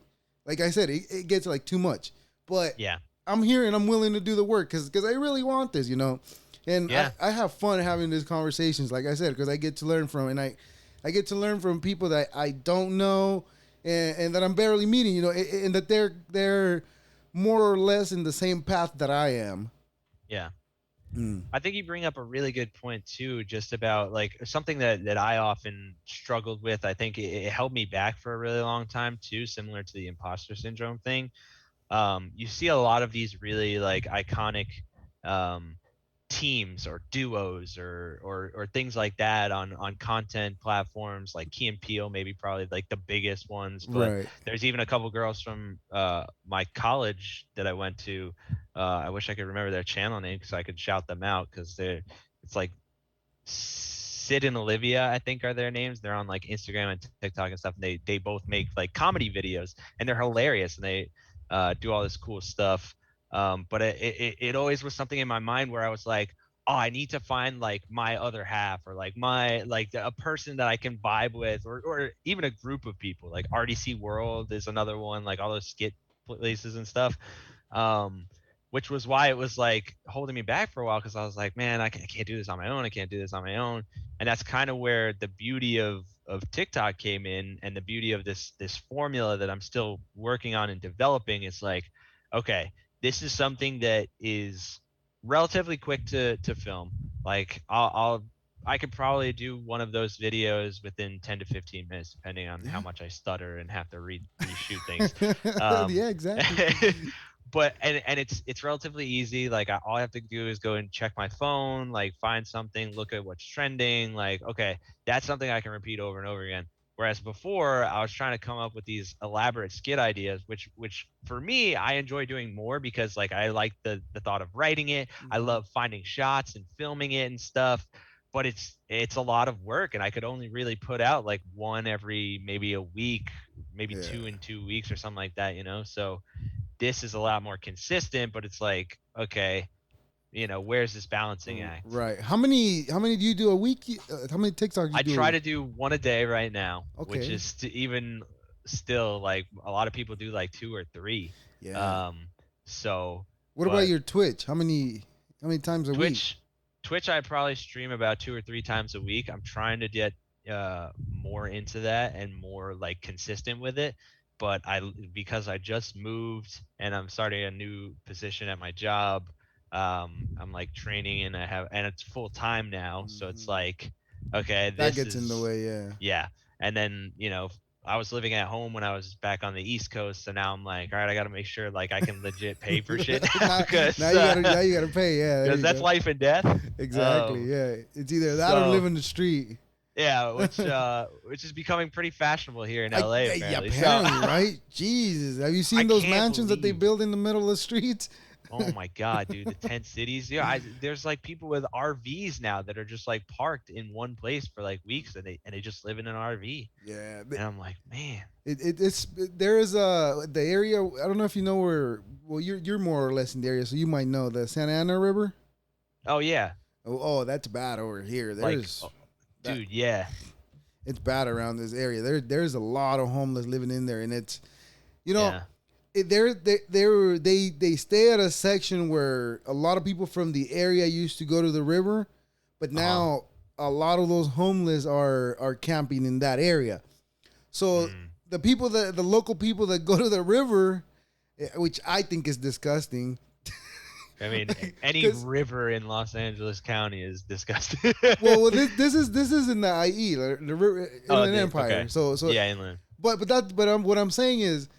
I said, it gets like too much. But Yeah. I'm here and I'm willing to do the work because I really want this, you know. And Yeah. I have fun having these conversations, like I said, because I get to learn from, and I get to learn from people that I don't know, and that I'm barely meeting, you know, and that they're more or less in the same path that I am. Yeah. Mm. I think you bring up a really good point too, just about like something that I often struggled with. I think it held me back for a really long time too, similar to the imposter syndrome thing. You see a lot of these really like iconic um, teams or duos or things like that on content platforms like Key and Peele, maybe probably like the biggest ones. But Right. there's even a couple girls from my college that I went to. I wish I could remember their channel name because I could shout them out because they're it's like Sid and Olivia, I think are their names. They're on like Instagram and TikTok and stuff. And they both make like comedy videos and they're hilarious and they do all this cool stuff. But it always was something in my mind where I was like, oh, I need to find like my other half, or like my like a person that I can vibe with, or even a group of people. Like RDC World is another one, like all those skit places and stuff. Um, which was why it was like holding me back for a while, because I was like, man, I can't do this on my own. I can't do this on my own. And that's kind of where the beauty of TikTok came in, and the beauty of this formula that I'm still working on and developing is like, okay, this is something that is relatively quick to film. Like I could probably do one of those videos within 10 to 15 minutes, depending on how Yeah. much I stutter and have to reshoot things. Um, Yeah, exactly. but and it's relatively easy. Like all I have to do is go and check my phone, like find something, look at what's trending. Like, okay, that's something I can repeat over and over again. Whereas before, I was trying to come up with these elaborate skit ideas, which for me, I enjoy doing more, because like I like the thought of writing it. I Hmm. love finding shots and filming it and stuff. But it's a lot of work, and I could only really put out like one every maybe a week, maybe Yeah. two in 2 weeks or something like that, you know? So this is a lot more consistent, but it's like, okay, where's this balancing act? Right. How many do you do a week? How many TikToks do you I do a try week? to do one a day right now, which Okay. is even still like a lot of people do like two or three. Yeah. Um, so, What about but your Twitch? How many times a week? Twitch, Twitch, I probably stream about two or three times a week. I'm trying to get more into that and more like consistent with it. But because I just moved and I'm starting a new position at my job, I'm like training, and it's full time now. So it's Hmm. like, okay, That this gets in the is, way. Yeah. yeah. And then, I was living at home when I was back on the East Coast, so now I'm like, all right, I got to make sure like I can legit pay for shit now, now, now because you gotta now you gotta pay. Yeah, there you that's go. life and death. Exactly. Um, Yeah, it's either that or live so in the street. yeah, which is becoming pretty fashionable here in I, LA yeah, apparently. So apparently, right? Jesus, have you I seen those can't mansions that they believe. build in the middle of the streets? Oh my god, dude, the tent cities. Yeah, there's like people with RVs now that are just like parked in one place for like weeks, and they just live in an RV. Yeah, And I'm like, man. it's there is the area. I don't know if you know where. Well, you're more or less in the area, so you might know the Santa Ana River. Oh yeah, Oh, that's bad over here. like, There's that. dude, yeah, It's bad around this area. There's a lot of homeless living in there, and it's you know yeah, they stay at a section where a lot of people from the area used to go to the river, but uh huh. now a lot of those homeless are camping in that area. So Mm. the local people that go to the river, which I think is disgusting, I mean, any because river in Los Angeles County is disgusting. this is in the IE, the river, Oh, Inland okay, Empire. So yeah, inland. what I'm saying is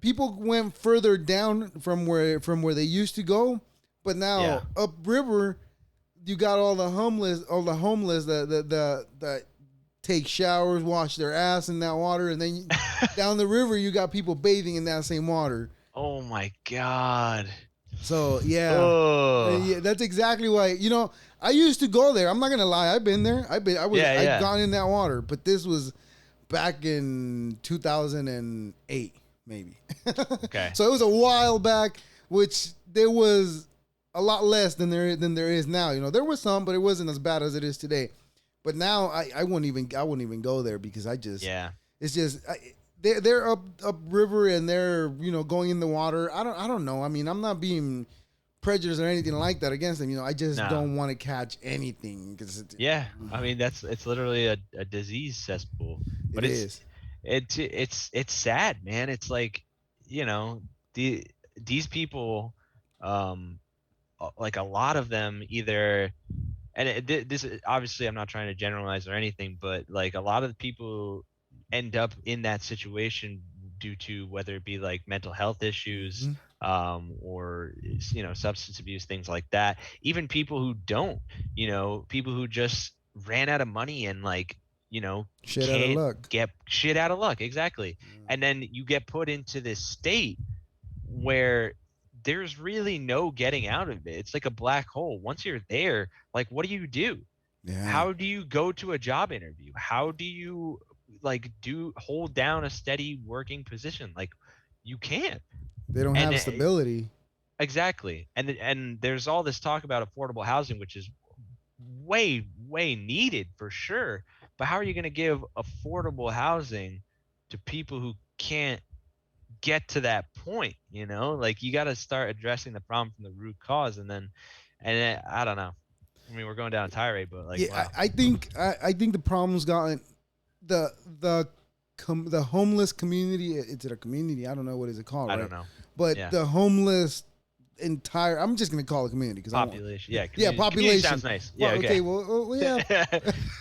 people went further down from where they used to go, but Yeah. now upriver you got all the homeless that take showers, wash their ass in that water, and then down the river you got people bathing in that same water. Oh my god. So yeah. Oh. Yeah, that's exactly why. I used to go there. I'm not gonna lie. I've been there. Yeah, I've yeah. gone in that water, but this was back in 2008, maybe. Okay. So it was a while back, which there was a lot less than there is now. There was some, but it wasn't as bad as it is today. But now I wouldn't even go there because Yeah. it's just they're up river and they're going in the water. I don't know. I mean, I'm not being prejudiced or anything like that against them. I just No. don't want to catch anything because it, Yeah. I mean, it's literally a disease cesspool. it But is. it's sad, man. It's like, you know, the these people, um like a lot of them either, and this is obviously, I'm not trying to generalize or anything, but like a lot of the people end up in that situation due to whether it be like mental health issues, Hmm. or substance abuse, things like that. Even people who don't, people who just ran out of money and like, Shit out of can't luck. get shit out of luck, exactly. Yeah. And then you get put into this state where there's really no getting out of it. It's like a black hole. Once you're there, like, what do you do? Yeah. How do you go to a job interview? How do you like do hold down a steady working position? Like, you can't. They don't And have stability. exactly. And there's all this talk about affordable housing, which is way needed for sure. But how are you going to give affordable housing to people who can't get to that point? Like you got to start addressing the problem from the root cause, and then I don't know. I mean, we're going down a tirade, but like, Yeah, wow, I think the problem's gotten the the the homeless community. Is it a community? I don't know what is it called, I right? don't know. But Yeah, the homeless entire. I'm just gonna call it community because I don't want. population. Yeah, Yeah, community population. sounds nice. Yeah, Well, okay. okay, well, yeah.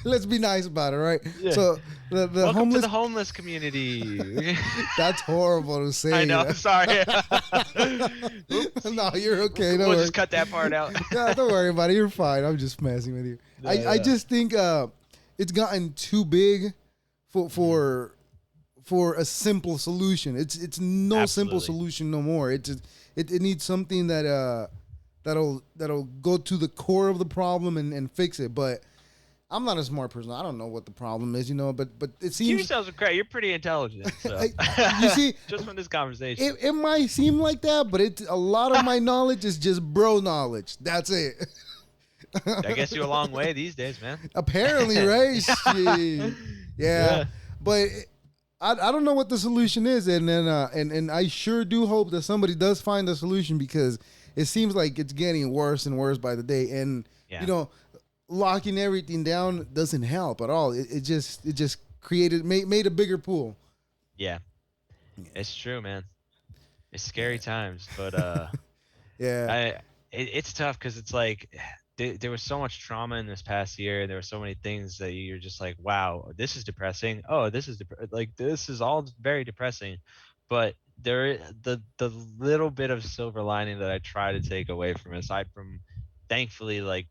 Let's be nice about it, right? Yeah. So the Welcome to homeless. the homeless community. That's horrible to I say. know. Sorry. No, you're Oopsie. okay. Don't We'll worry. just cut that part out. No, don't worry about it. You're fine. I'm just messing with you. No, I yeah. just think it's gotten too big for Mhm. for for a simple solution. It's no simple Absolutely. solution no more. It needs something that that'll go to the core of the problem and fix it. But I'm not a smart person. I don't know what the problem is, but it Give seems yourselves a credit. You're pretty intelligent. So, you see, just from this conversation. it might seem like that, but it's a lot of my knowledge is just bro knowledge. That's it. That gets you a long way these days, man. Apparently, right? Shit. Yeah, Yeah. but I don't know what the solution is, and then and I sure do hope that somebody does find a solution because it seems like it's getting worse and worse by the day, and Yeah. you know, locking everything down doesn't help at all. It just created made a bigger pool. Yeah. It's true, man. It's scary Yeah, times, but yeah, I it's tough because it's like there was so much trauma in this past year. There were so many things that you're just like, wow, this is depressing. Oh, this is like this is all very depressing, but the little bit of silver lining that I try to take away from it, aside from thankfully like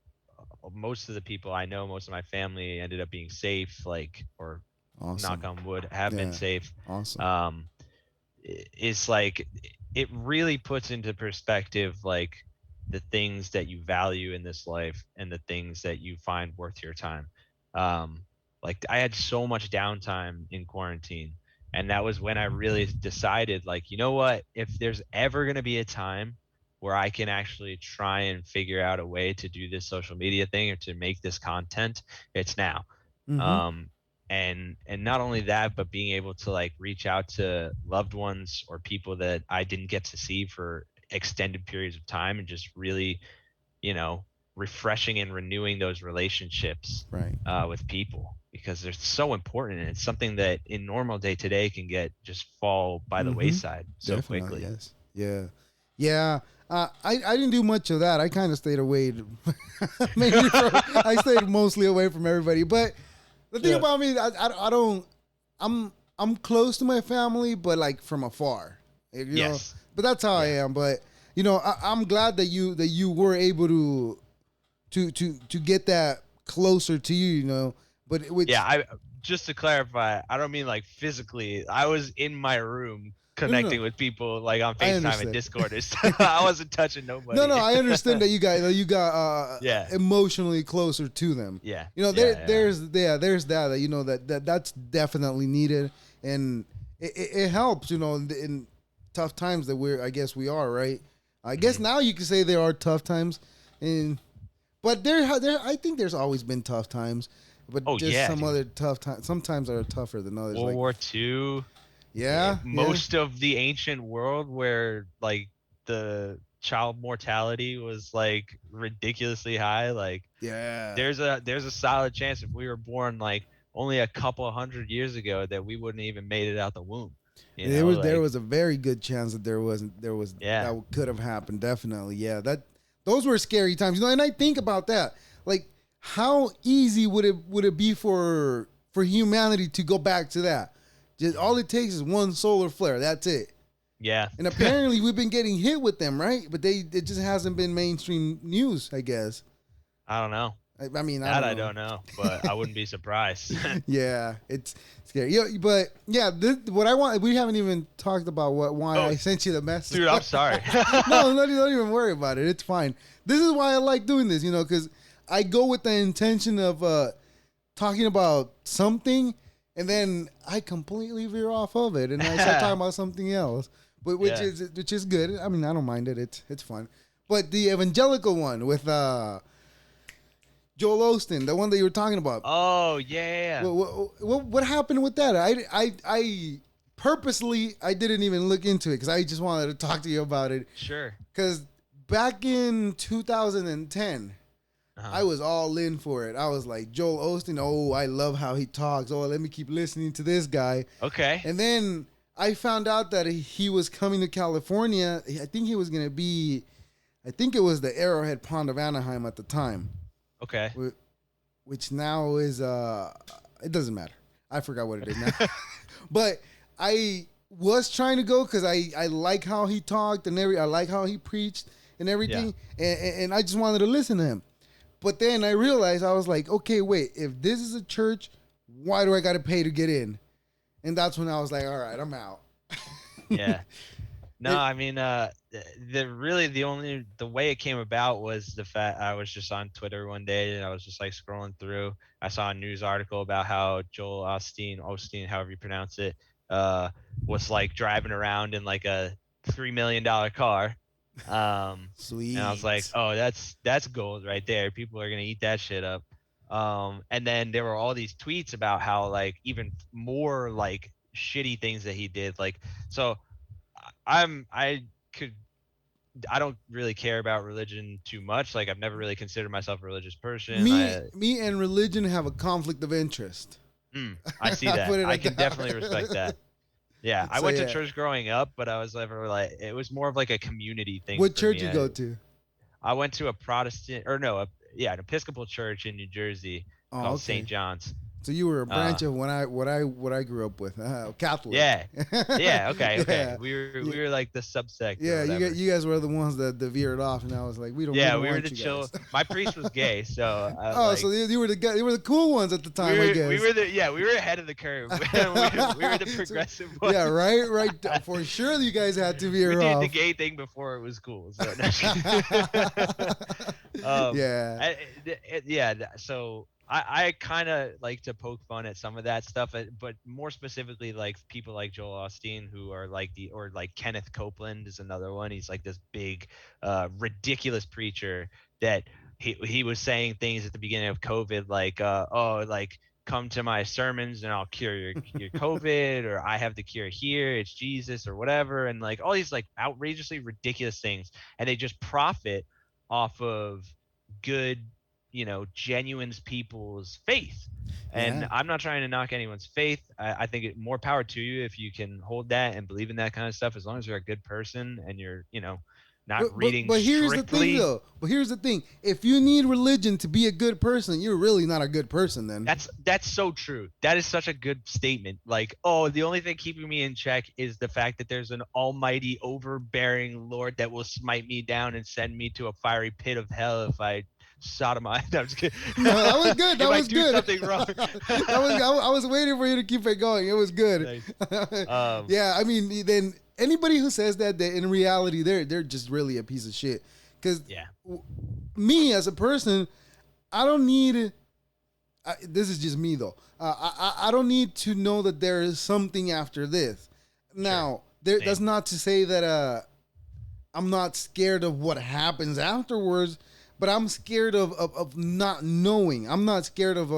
most of the people I know, most of my family ended up being safe, like or knock awesome. on wood have been Yeah, safe. awesome. Um, it's like it really puts into perspective like the things that you value in this life and the things that you find worth your time. um like I had so much downtime in quarantine, and that was when I really decided, like, you know what, if there's ever going to be a time where I can actually try and figure out a way to do this social media thing or to make this content, it's now. Mm-hmm. um and not only that, but being able to like reach out to loved ones or people that I didn't get to see for extended periods of time, and just really, you know refreshing and renewing those relationships Right. with people, because they're so important, and it's something that in normal day to day can get just fall by the Mm-hmm. wayside so Definitely, quickly. yes. Yeah. Yeah. I didn't do much of that. I kind of stayed away. Mainly from, I stayed mostly away from everybody. But the thing Yeah. about me, I don't. I'm close to my family, but like from afar. Yes. But that's how I Yeah. am. But I'm glad that you were able to get that closer to you. But Yeah, which I just to clarify, I don't mean like physically. I was in my room no, connecting with people like on I FaceTime and understand. Discord and stuff. I wasn't touching No, no, nobody. I understand that you got Yeah. emotionally closer to them. Yeah. There Yeah. Yeah. there's that's definitely needed, and it helps. In tough times that I guess we are right. I guess Hmm. now you can say there are tough times, and but there I think there's always been tough times, but Oh just yeah, some dude. other tough times. Sometimes are tougher than others. World Like War II. yeah, yeah, Most of the ancient world where like the child mortality was like ridiculously high. Like yeah. there's a solid chance if we were born like only a couple hundred years ago that we wouldn't even made it out the womb. There Like, was a very good chance that there was yeah. that could have happened. Definitely, yeah. Those were scary times, and I think about that. Like, how easy would it be for humanity to go back to that? Just all Mhm. it takes is one solar flare. That's it. Yeah. And apparently, we've been getting hit with them, right? But it just hasn't been mainstream news, I guess. I don't know. I mean, I That don't I know. don't know, but I wouldn't be surprised. Yeah, it's scary. But yeah, what I want, we haven't even talked about why Oh, I sent you the message. dude, I'm sorry. No, don't even worry about it. It's fine. This is why I like doing this, because I go with the intention of talking about something, and then I completely veer off of it, and I start talking about something else. but Yeah. which is good. I mean, I don't mind it. It's fun. But the evangelical one with Joel Osteen, the one that you were talking about, Oh yeah, yeah, yeah. what happened with that? I purposely I didn't even look into it because I just wanted to talk to you about it. Sure. Because back in 2010, Uh-huh. I was all in for it. I was like, Joel Osteen, oh, I love how he talks. Oh, let me keep listening to this guy. Okay. And then I found out that he was coming to California. I think he was going to be, I think it was the Arrowhead Pond of Anaheim at the time, Okay. which now is, it doesn't matter. I forgot what it is now. But I was trying to go because I like how he talked and I like how he preached and everything. And I just wanted to listen to him. But then I realized, I was like, okay, wait, if this is a church, why do I got to pay to get in? And that's when I was like, all right, I'm out. Yeah. No, It, I mean, the really the way it came about was the fact I was just on Twitter one day and I was just like scrolling through. I saw a news article about how Joel Osteen, however you pronounce it, uh, was like driving around in like a $3 million car. And I was like, Sweet. oh, that's gold right there. People are gonna eat that shit up. And then there were all these tweets about how like even more like shitty things that he did. Like, so I could I don't really care about religion too much. Like I've never really considered myself a religious person. Me and religion have a conflict of interest. I see I that. put it I like can definitely respect that. that. Yeah, I So went to yeah, church growing up, but I was never like it was more of like a community thing what for church me. you go to? I went to a Protestant or no, an Episcopal church in New Jersey Oh, called okay. St. John's. So you were a Uh, branch of what I grew up with, Catholic. yeah, yeah, okay, okay. Yeah, We yeah, were like the subsect or yeah. whatever. You guys were the ones that veered off, and I was like, we Yeah, don't we were want the you chill. guys. My priest was gay, so I Oh, so like you were the guy, you were the cool ones at the time, I we guess. were the yeah we were ahead of the curve. We were the So, progressive yeah, ones. right. For sure, you guys had to We veer did the off. gay thing before it was cool. So no. Yeah, Yeah. So I kind of like to poke fun at some of that stuff, but more specifically, like people like Joel Osteen, who are like or like Kenneth Copeland is another one. He's like this big, ridiculous preacher that he was saying things at the beginning of COVID, like, oh, like come to my sermons and I'll cure your COVID, or I have the cure here, it's Jesus or whatever, and like all these like outrageously ridiculous things, and they just profit off of good, genuine people's faith. And yeah. I'm not trying to knock anyone's faith. I think more power to you if you can hold that and believe in that kind of stuff, as long as you're a good person and you're, not reading But here's the thing strictly. though. But here's the thing. If you need religion to be a good person, you're really not a good person then. That's so true. That is such a good statement. Like, oh, the only thing keeping me in check is the fact that there's an almighty, overbearing Lord that will smite me down and send me to a fiery pit of hell if I sodomize. I'm just kidding. No, that was good. That If I was do good. something wrong. I was waiting for you to keep it going. It was good. Nice. Um, Yeah, I mean, then anybody who says that in reality they're just really a piece of shit. Because yeah. me as a person, I don't need. This is just me though. I don't need to know that there is something after this. Now, that's Same. not to say that I'm not scared of what happens afterwards, but I'm scared of not knowing. I'm not scared of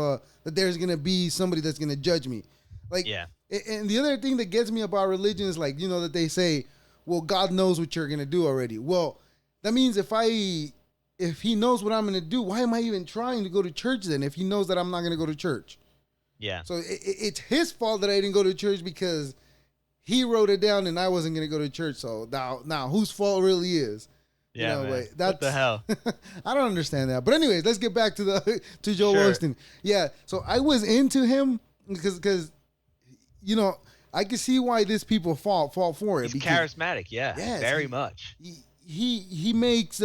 that there's gonna be somebody that's gonna judge me. Like, Yeah. and the other thing that gets me about religion is like, that they say, well, God knows what you're gonna do already. Well, that means if he knows what I'm gonna do, why am I even trying to go to church then? If he knows that I'm not gonna go to church, Yeah. so it's his fault that I didn't go to church because he wrote it down and I wasn't gonna go to church. So now whose fault really is? Yeah, man. But What the that's hell? I don't understand that. But anyways, let's get back to to Joel Sure. Osteen. Yeah, so I was into him because you know I can see why these people fall for it He's because charismatic. Yeah. yes, Very much. he makes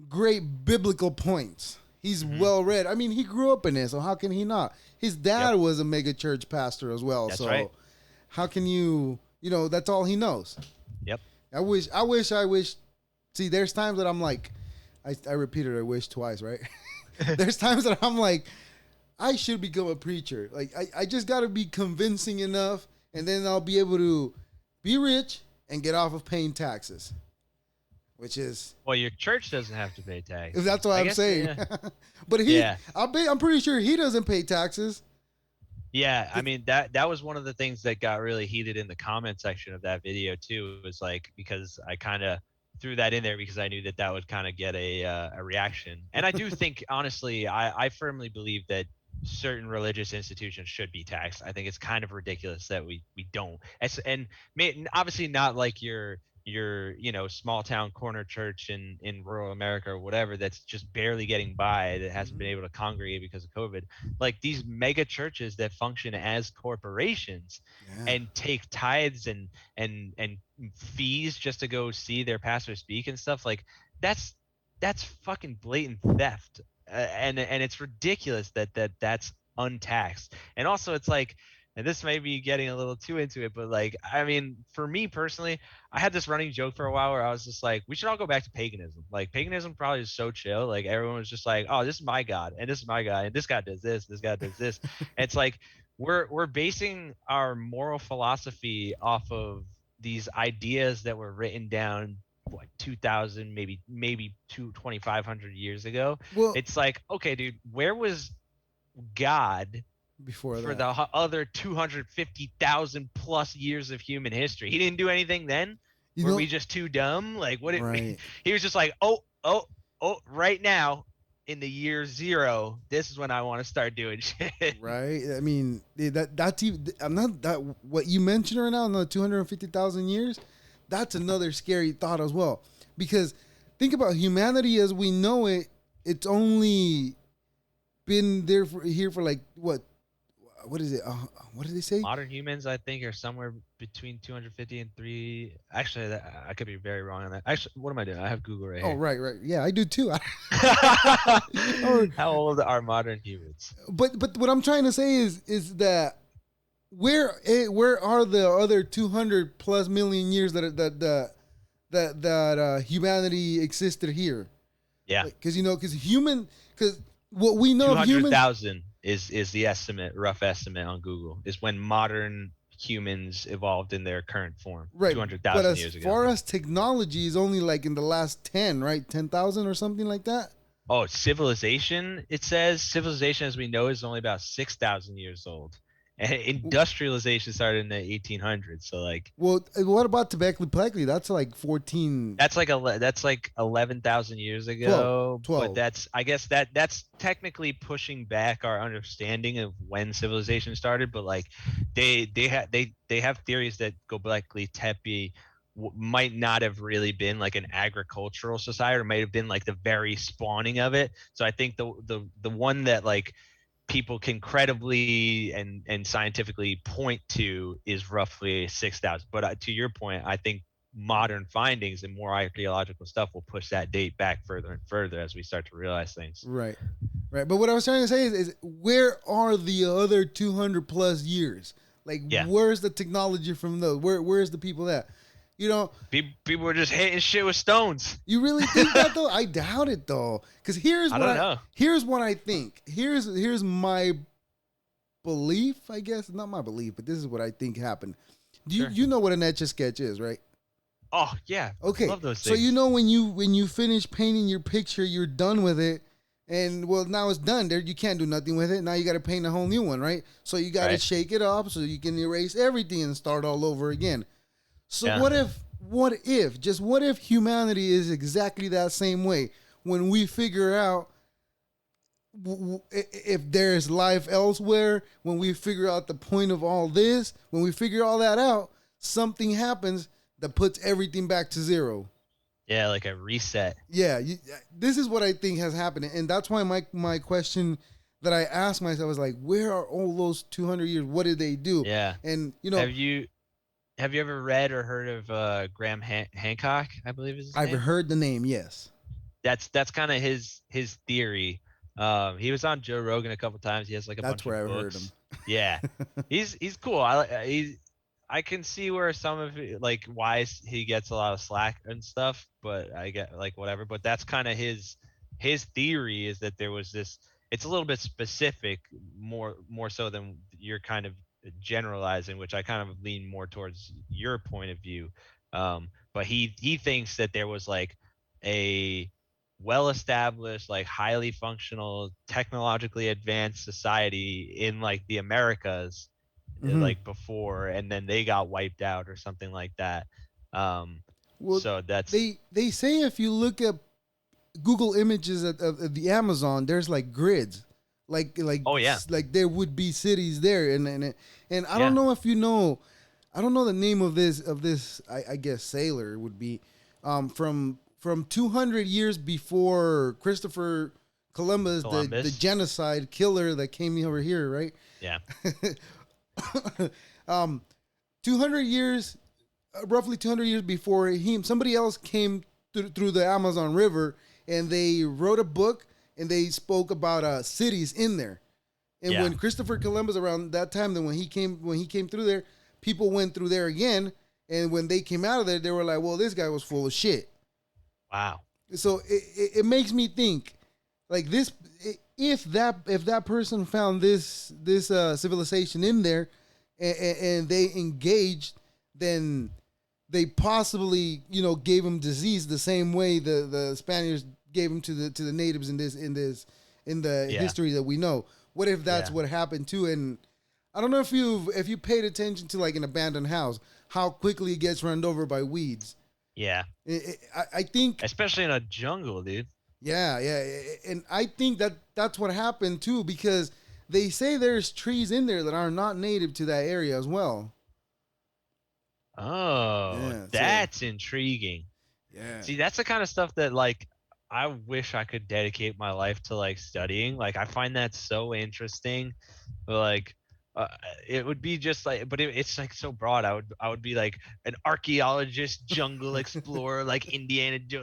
great biblical points. He's Hmm. well read. I mean, he grew up in it, so how can he not? His dad Yep. was a mega church pastor as well, That's so right. how can you? That's all he knows. Yep. I wish. See, there's times that I'm like, I repeated I wish twice, right? There's times that I'm like, I should become a preacher. Like, I just got to be convincing enough, and then I'll be able to be rich and get off of paying taxes, which is Well, your church doesn't have to pay taxes. that's what I I'm guess. saying. Yeah. But Yeah. I'm pretty sure he doesn't pay taxes. Yeah, I 'Cause- mean that was one of the things that got really heated in the comment section of that video too. Was like because I kind of threw that in there because I knew that that would kind of get a reaction. And I do think honestly, I firmly believe that certain religious institutions should be taxed. I think it's kind of ridiculous that we don't. And obviously not like your small town corner church in rural America or whatever that's just barely getting by that hasn't been Mhm. able to congregate because of COVID, like these mega churches that function as corporations Yeah. and take tithes and fees just to go see their pastor speak and stuff, like that's that's fucking blatant theft. And it's ridiculous that's untaxed. And also it's like, and this may be getting a little too into it, but like, I mean, for me personally, I had this running joke for a while where I was just like, we should all go back to paganism. Like paganism probably is so chill. Like everyone was just like, oh, this is my god, and this is my guy, and this guy does this guy does this. And it's like we're basing our moral philosophy off of these ideas that were written down what 2000 maybe 2500 years ago. Well, It's like, okay, dude, where was God before for that, the other 250,000 plus years of human history? He didn't do anything then. you Were know, we just too dumb? Like what it, right, he was just like, oh, right now in the year zero, this is when I want to start doing shit. right. I mean, that's even. I'm not that what you mentioned right now. Another 250,000 years. That's another scary thought as well, because think about humanity as we know it. It's only been here for like what is it? What did they say? Modern humans, I think, are somewhere between 250 and three. Actually, I could be very wrong on that. Actually, what am I doing? I have Google right Oh, here. right, right. Yeah, I do too. Or, How old are modern humans? but what I'm trying to say is that where are the other 200 plus million years that humanity existed here? Yeah, Because because what we know two of hundred humans. thousand is the estimate, rough estimate on Google, is when modern humans evolved in their current form. Right, Two hundred but thousand as years ago. far as technology is only like in the last 10, right? 10,000 or something like that. Oh, civilization, it says civilization as we know is only about 6,000 years old. And industrialization started in the 1800s. So like Well, what about Tobacco Plexi? That's like 14, that's like 11,000 years 12, ago, but 12. that's, I guess that's technically pushing back our understanding of when civilization started, but like they have theories that Göbekli Tepe might not have really been like an agricultural society, or might have been like the very spawning of it. So I think the one that like people can credibly and scientifically point to is roughly 6,000. But to your point, I think modern findings and more archaeological stuff will push that date back further and further as we start to realize things. Right. Right. But what I was trying to say is where are the other 200 plus years? Like, Yeah, where's the technology from those? Where's the people at? You know, people were just hitting shit with stones. you really think that though? I doubt it though. Because I don't know. here's what I think. Here's my belief, I guess. Not my belief, but this is what I think happened. Sure. You know what an etch a sketch is, right? Oh yeah, Okay, love those so you things. know when you finish painting your picture, you're done with it, and well now it's done. There you can't do nothing with it. Now you got to paint a whole new one, right? So you got to Right? shake it up so you can erase everything and start all over again. So Yeah. what if humanity is exactly that same way when we figure out if there's life elsewhere, when we figure out the point of all this, when we figure all that out, something happens that puts everything back to zero. Yeah, like a reset. Yeah, this is what I think has happened, and that's why my question that I asked myself was like, where are all those 200 years? What did they do? Yeah. And Have you have you ever read or heard of Graham Hancock? I believe is his I've name. heard the name, yes. That's kind of his theory. He was on Joe Rogan a couple times. He has like a That's bunch where of I've heard him. books. Yeah, he's cool. I can see where some of it, like why he gets a lot of slack and stuff, but I get like whatever. But that's kind of his theory, is that there was this. It's a little bit specific, more so than you're kind of generalizing, which I kind of lean more towards your point of view. But he thinks that there was like a well established, like highly functional, technologically advanced society in like the Americas, Hmm. like before, and then they got wiped out or something like that. Um, Well, so that's they say if you look at Google Images of the Amazon, there's like grids, like like oh yeah, like there would be cities there, and I don't yeah, know if you know, I don't know the name of this. I guess sailor would be, from 200 years before Christopher Columbus, the Columbus, genocide killer that came over here, right? yeah, um, 200 years, roughly 200 years before him, somebody else came through the Amazon River, and they wrote a book, and they spoke about cities in there. And yeah, when Christopher Columbus, around that time, then when he came through there, people went through there again. And when they came out of there, they were like, "Well, this guy was full of shit." wow, So it makes me think, like this, if that person found this civilization in there, and they engaged, then they possibly gave him disease the same way the Spaniards gave him to the natives in the yeah, history that we know. What if that's yeah, what happened too? And I don't know if you paid attention to like an abandoned house, how quickly it gets run over by weeds. yeah. I think, Especially in a jungle, dude. yeah, yeah, and I think that's what happened too, because they say there's trees in there that are not native to that area as well. Oh, Yeah, so that's intriguing. yeah. See, that's the kind of stuff that like I wish I could dedicate my life to like studying. Like I find that so interesting. But like uh, it would be just like but it's like so broad. I would be like an archaeologist, jungle explorer, like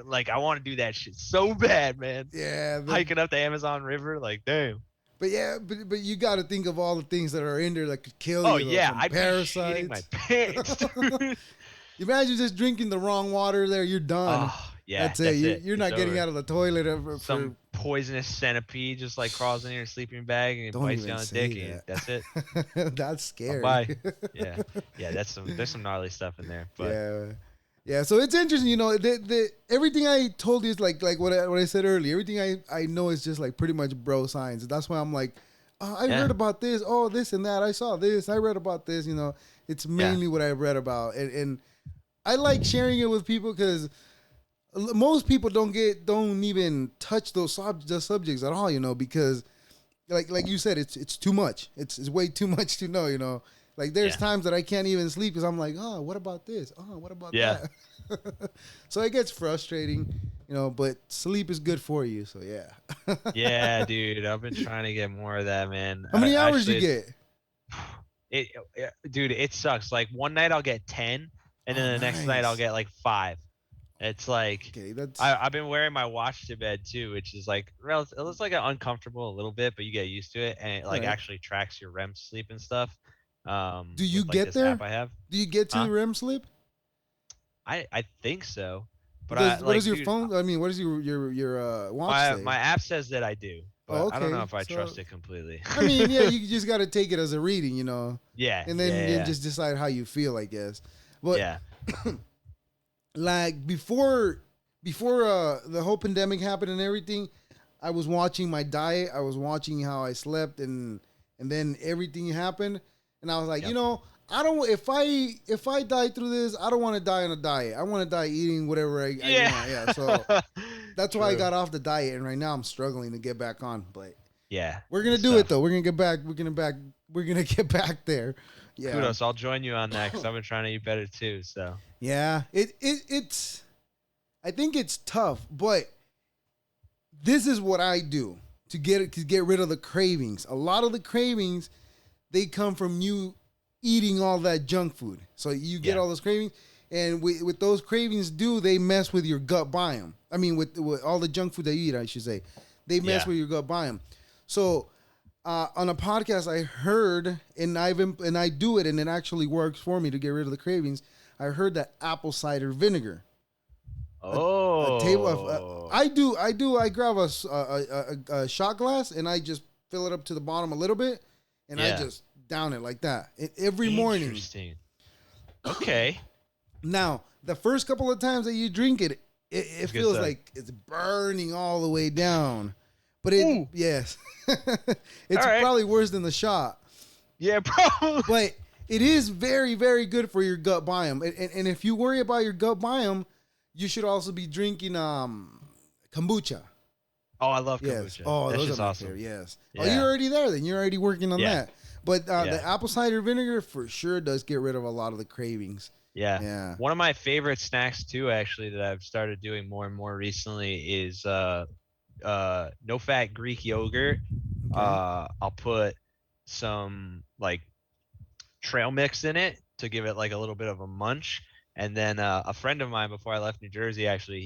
like I want to do that shit so bad, man. Yeah, Hiking up the Amazon River, like damn. but yeah, but you got to think of all the things that are in there that could kill Oh you, though, yeah, from I'd be shitting my parasites. pants, dude. Imagine just drinking the wrong water there, you're done. Oh yeah, That's it. that's You, it. you're It's not getting over. out of the toilet ever for. Some poisonous centipede just like crawls in your sleeping bag and it Don't bites you even on the say dick and that's it. that. That's Bye scary. bye. Yeah, yeah. There's some gnarly stuff in there, but Yeah. Yeah, so it's interesting, everything I told you is like what I said earlier. Everything I know is just like pretty much bro science. That's why I'm like, I yeah, heard about this, oh, this and that. I saw this, I read about this. It's yeah, mainly what I read about, and I like sharing it with people because most people don't even touch the subjects at all, because like you said, it's too much. It's way too much to know. Like there's yeah, times that I can't even sleep because I'm like, oh, what about this? Oh, what about yeah, that? So it gets frustrating, But sleep is good for you. So yeah. yeah, dude. I've been trying to get more of that, man. How I many hours you actually, get? dude, it sucks. Like one night I'll get 10, and Oh, then the next night I'll nice. get like 5. It's like Okay, that's I've been wearing my watch to bed too, which is like it's like uncomfortable a little bit, but you get used to it, and it all like right. actually tracks your REM sleep and stuff. Do you With like get this app there? I have, Do you get to huh? the REM sleep? I think so, but I What does like, your dude, phone? I mean, what does your watch my say? app says that I do, Oh, but I don't know okay. if I So trust it completely. I mean, yeah, you just got to take it as a reading, Yeah, and yeah, then yeah, just decide how you feel, I guess. But yeah, like before the whole pandemic happened and everything, I was watching my diet. I was watching how I slept, and then everything happened, and I was like, yep, I don't. If I die through this, I don't want to die on a diet. I want to die eating whatever I yeah. Yeah. So that's why I True. got off the diet, and right now I'm struggling to get back on. But Yeah, we're gonna it's do it tough. though. We're gonna get back. We're gonna get back there. Yeah. Kudos. I'll join you on that because I've been trying to eat better too. So Yeah. It's. I think it's tough, but this is what I do to get rid of the cravings. A lot of the cravings, they come from you eating all that junk food. So you get yeah, all those cravings, and with those cravings, they mess with your gut biome. I mean, with all the junk food that you eat, I should say, they mess yeah. with your gut biome. So on a podcast, I heard, and I do it, and it actually works for me to get rid of the cravings. I heard that apple cider vinegar, a table of Oh, I grab a shot glass, and I just fill it up to the bottom a little bit, and I yeah. just down it like that every morning. Interesting. Okay. Now, the first couple of times that you drink it, it It's good feels stuff. like it's burning all the way down. But it, Ooh. yes, All it's right. probably worse than the shot. Yeah, probably. But it is very, very good for your gut biome. And if you worry about your gut biome, you should also be drinking kombucha. Oh, I love Yes. kombucha. Oh, That's those are just my awesome. favorite. Yes. Oh, you're Yeah. already there then. You're already working on Yeah. that. But the Yeah. apple cider vinegar for sure does get rid of a lot of the cravings. Yeah. Yeah. One of my favorite snacks too, actually, that I've started doing more and more recently is no fat Greek yogurt. Okay. I'll put some like trail mix in it to give it like a little bit of a munch. And then a friend of mine before I left New Jersey, actually,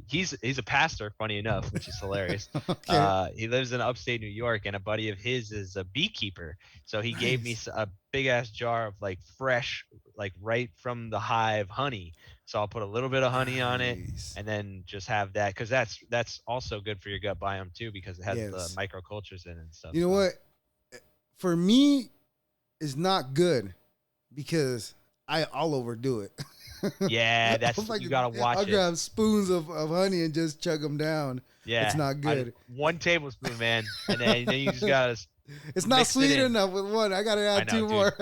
he's a pastor, funny enough, which is hilarious. Okay. He lives in upstate New York, and a buddy of his is a beekeeper. So he gave me Nice. a big ass jar of like fresh, like right from the hive honey. So I'll put a little bit of honey on it, Nice. and then just have that because that's also good for your gut biome too because it has the Yes. microcultures in it and stuff. You know So what? For me, it's not good because I'll overdo it. yeah, I'll, that's you gotta I'll watch it. grab spoons of honey and just chug them down. It's Yeah, not I good. 1 tablespoon, man, and then you just gotta It's not mix it sweet in. enough with one. I gotta I add know, two dude. more.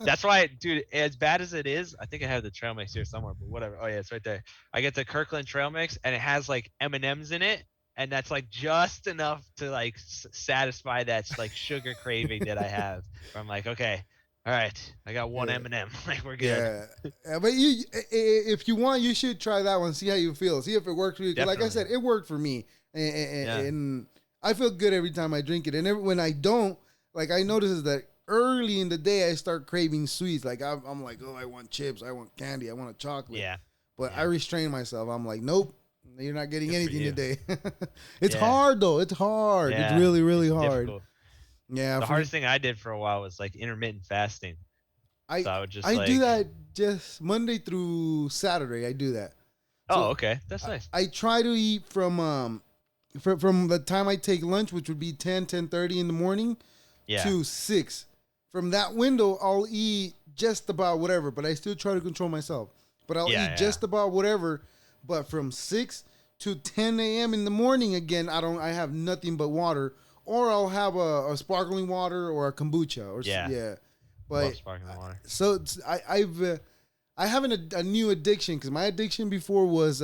That's why, dude. As bad as it is, I think I have the trail mix here somewhere, but whatever. Oh yeah, it's right there. I get the Kirkland trail mix, and it has like M&Ms in it, and that's like just enough to like satisfy that like sugar craving that I have. Where I'm like, okay, all right, I got one Yeah. M&M, like we're good. Yeah. But if you want, you should try that one. See how you feel. See if it works for you. Because, like I Definitely. said, it worked for me, Yeah. and I feel good every time I drink it. And when I don't, like I notice is that early in the day I start craving sweets. Like I'm like, oh, I want chips, I want candy, I want a chocolate. Yeah. But I Yeah. restrain myself. I'm like, nope, you're not getting Good for anything you. today. It's Yeah. hard though. It's hard. It's Yeah. really, really It's hard. difficult. Yeah. The hardest thing I did for a while was like intermittent fasting. I So I would just I do like, that just Monday through Saturday. I do that. oh, So okay, that's I, nice. I try to eat from the time I take lunch, which would be 10:30 in the morning, Yeah. to 6. From that window, I'll eat just about whatever, but I still try to control myself. But I'll Yeah. eat Yeah. just about whatever. But from 6 to 10 a.m. in the morning again, I have nothing but water, or I'll have a sparkling water or a kombucha or Yeah. yeah. Love But sparkling water. so I have a new addiction because my addiction before was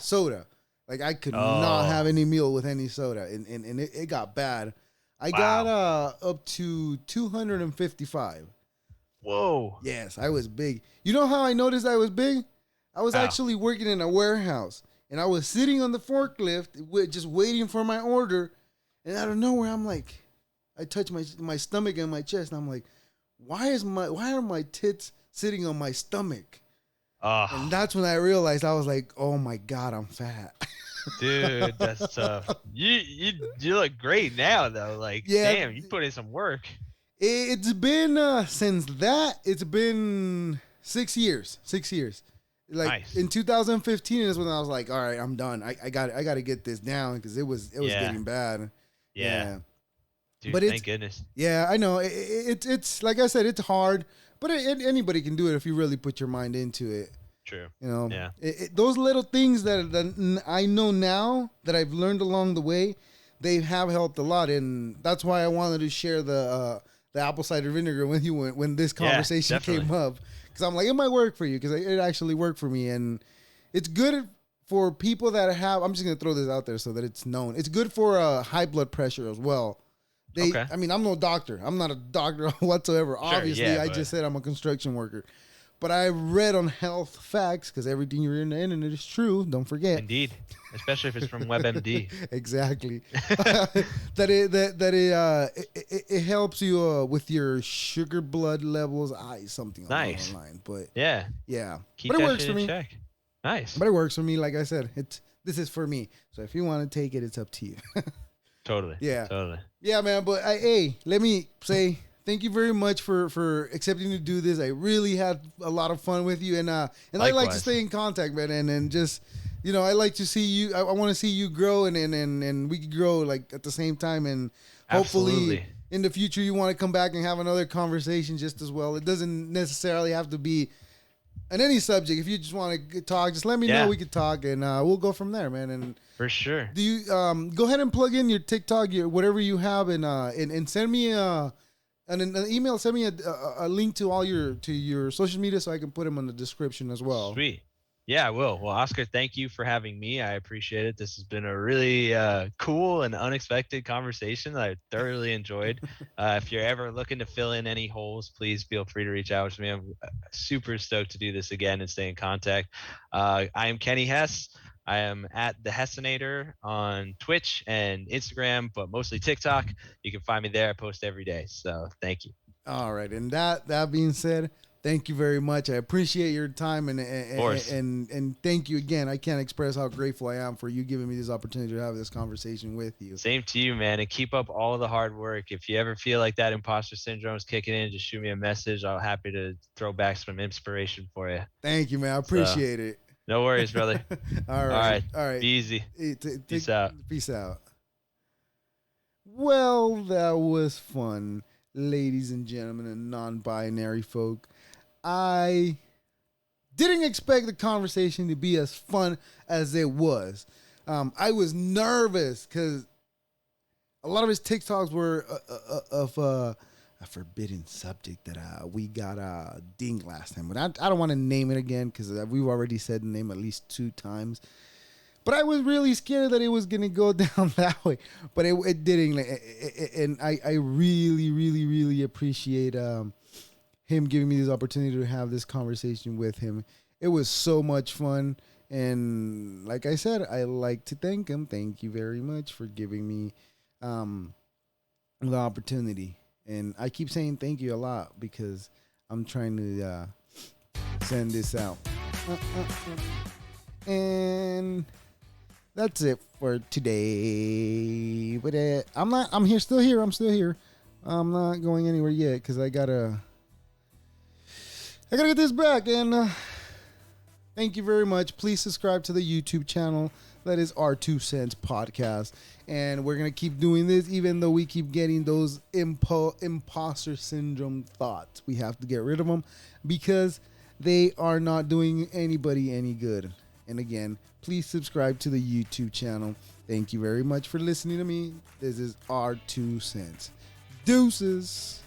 soda. Like I could not Oh, have any meal with any soda, and it got bad. I got wow. up to 255. Whoa. Yes, I was big. You know how I noticed I was big? I was How? actually working in a warehouse, and I was sitting on the forklift, just waiting for my order, and out of nowhere, I'm like, I touch my stomach and my chest, and I'm like, why are my tits sitting on my stomach? And Oh, that's when I realized I was like, oh my god, I'm fat. dude, that's tough. You look great now though. Like, Yeah, damn, you put in some work. it's been since that it's been 6 years. 6 years. Like Nice. in 2015 is when I was like, all right, I'm done. I got to get this down because it was Yeah. getting bad. Yeah. Yeah, Dude, but it's thank goodness. yeah, I know it's like I said, it's hard, but anybody can do it if you really put your mind into it. True. You know, Yeah. those little things that I know now that I've learned along the way, they have helped a lot, and that's why I wanted to share the apple cider vinegar with you when this Yeah, conversation definitely. came up, because I'm like, it might work for you because it actually worked for me, and it's good for people that have. I'm just gonna throw this out there so that it's known. It's good for high blood pressure as well. Okay. I mean, I'm no doctor. I'm not a doctor whatsoever. Sure. Obviously, Yeah, I but just said I'm a construction worker. But I read on health facts because everything you're in the internet is true. Don't forget. indeed, especially if it's from WebMD. Exactly. That it helps you with your sugar blood levels. Something along the Nice. line. But Yeah. yeah, Keep but it that works shit for in me. check. Nice. But it works for me. Like I said, this is for me. So if you want to take it, it's up to you. Totally. Yeah. Totally. Yeah, man. But hey, let me say thank you very much for accepting to do this. I really had a lot of fun with you, and I like to Likewise. stay in contact, man, and just I like to see you. I want to see you grow, and we could grow like at the same time, and hopefully Absolutely. in the future you want to come back and have another conversation just as well. It doesn't necessarily have to be on any subject. If you just want to talk, just let me know. Yeah, We could talk, and we'll go from there, man. And for sure. do you go ahead and plug in your TikTok, your whatever you have, and send me an email. Send me a link to all your social media so I can put them in the description as well. Sweet. Yeah, I will. Well, Oscar, thank you for having me. I appreciate it. This has been a really cool and unexpected conversation that I thoroughly enjoyed. If you're ever looking to fill in any holes, please feel free to reach out to me. I'm super stoked to do this again and stay in contact. I am Kenny Hess. I am at the Hessenator on Twitch and Instagram, but mostly TikTok. You can find me there. I post every day. So thank you. All right, and that being said, thank you very much. I appreciate your time Of course. and thank you again. I can't express how grateful I am for you giving me this opportunity to have this conversation with you. Same to you, man, and keep up all the hard work. If you ever feel like that imposter syndrome is kicking in, just shoot me a message. I'm happy to throw back some inspiration for you. Thank you, man. I So, appreciate it. no worries, brother. All All right, right, all right. be easy. Peace out. Peace out. Well, that was fun, ladies and gentlemen, and non-binary folk. I didn't expect the conversation to be as fun as it was. I was nervous because a lot of his TikToks were of a forbidden subject that we got dinged last time. But I don't want to name it again because we've already said the name at least 2 times. But I was really scared that it was going to go down that way. But it didn't. And I really, really, really appreciate him giving me this opportunity to have this conversation with him. It was so much fun. And like I said, I like to thank him. Thank you very much for giving me the opportunity. And I keep saying thank you a lot because I'm trying to send this out. And that's it for today. But I'm here, still here. I'm still here. I'm not going anywhere yet because I gotta get this back. And thank you very much. Please subscribe to the YouTube channel. That is our 2 Cents Podcast. And we're going to keep doing this even though we keep getting those imposter syndrome thoughts. We have to get rid of them because they are not doing anybody any good. And again, please subscribe to the YouTube channel. Thank you very much for listening to me. This is our 2 Cents. Deuces.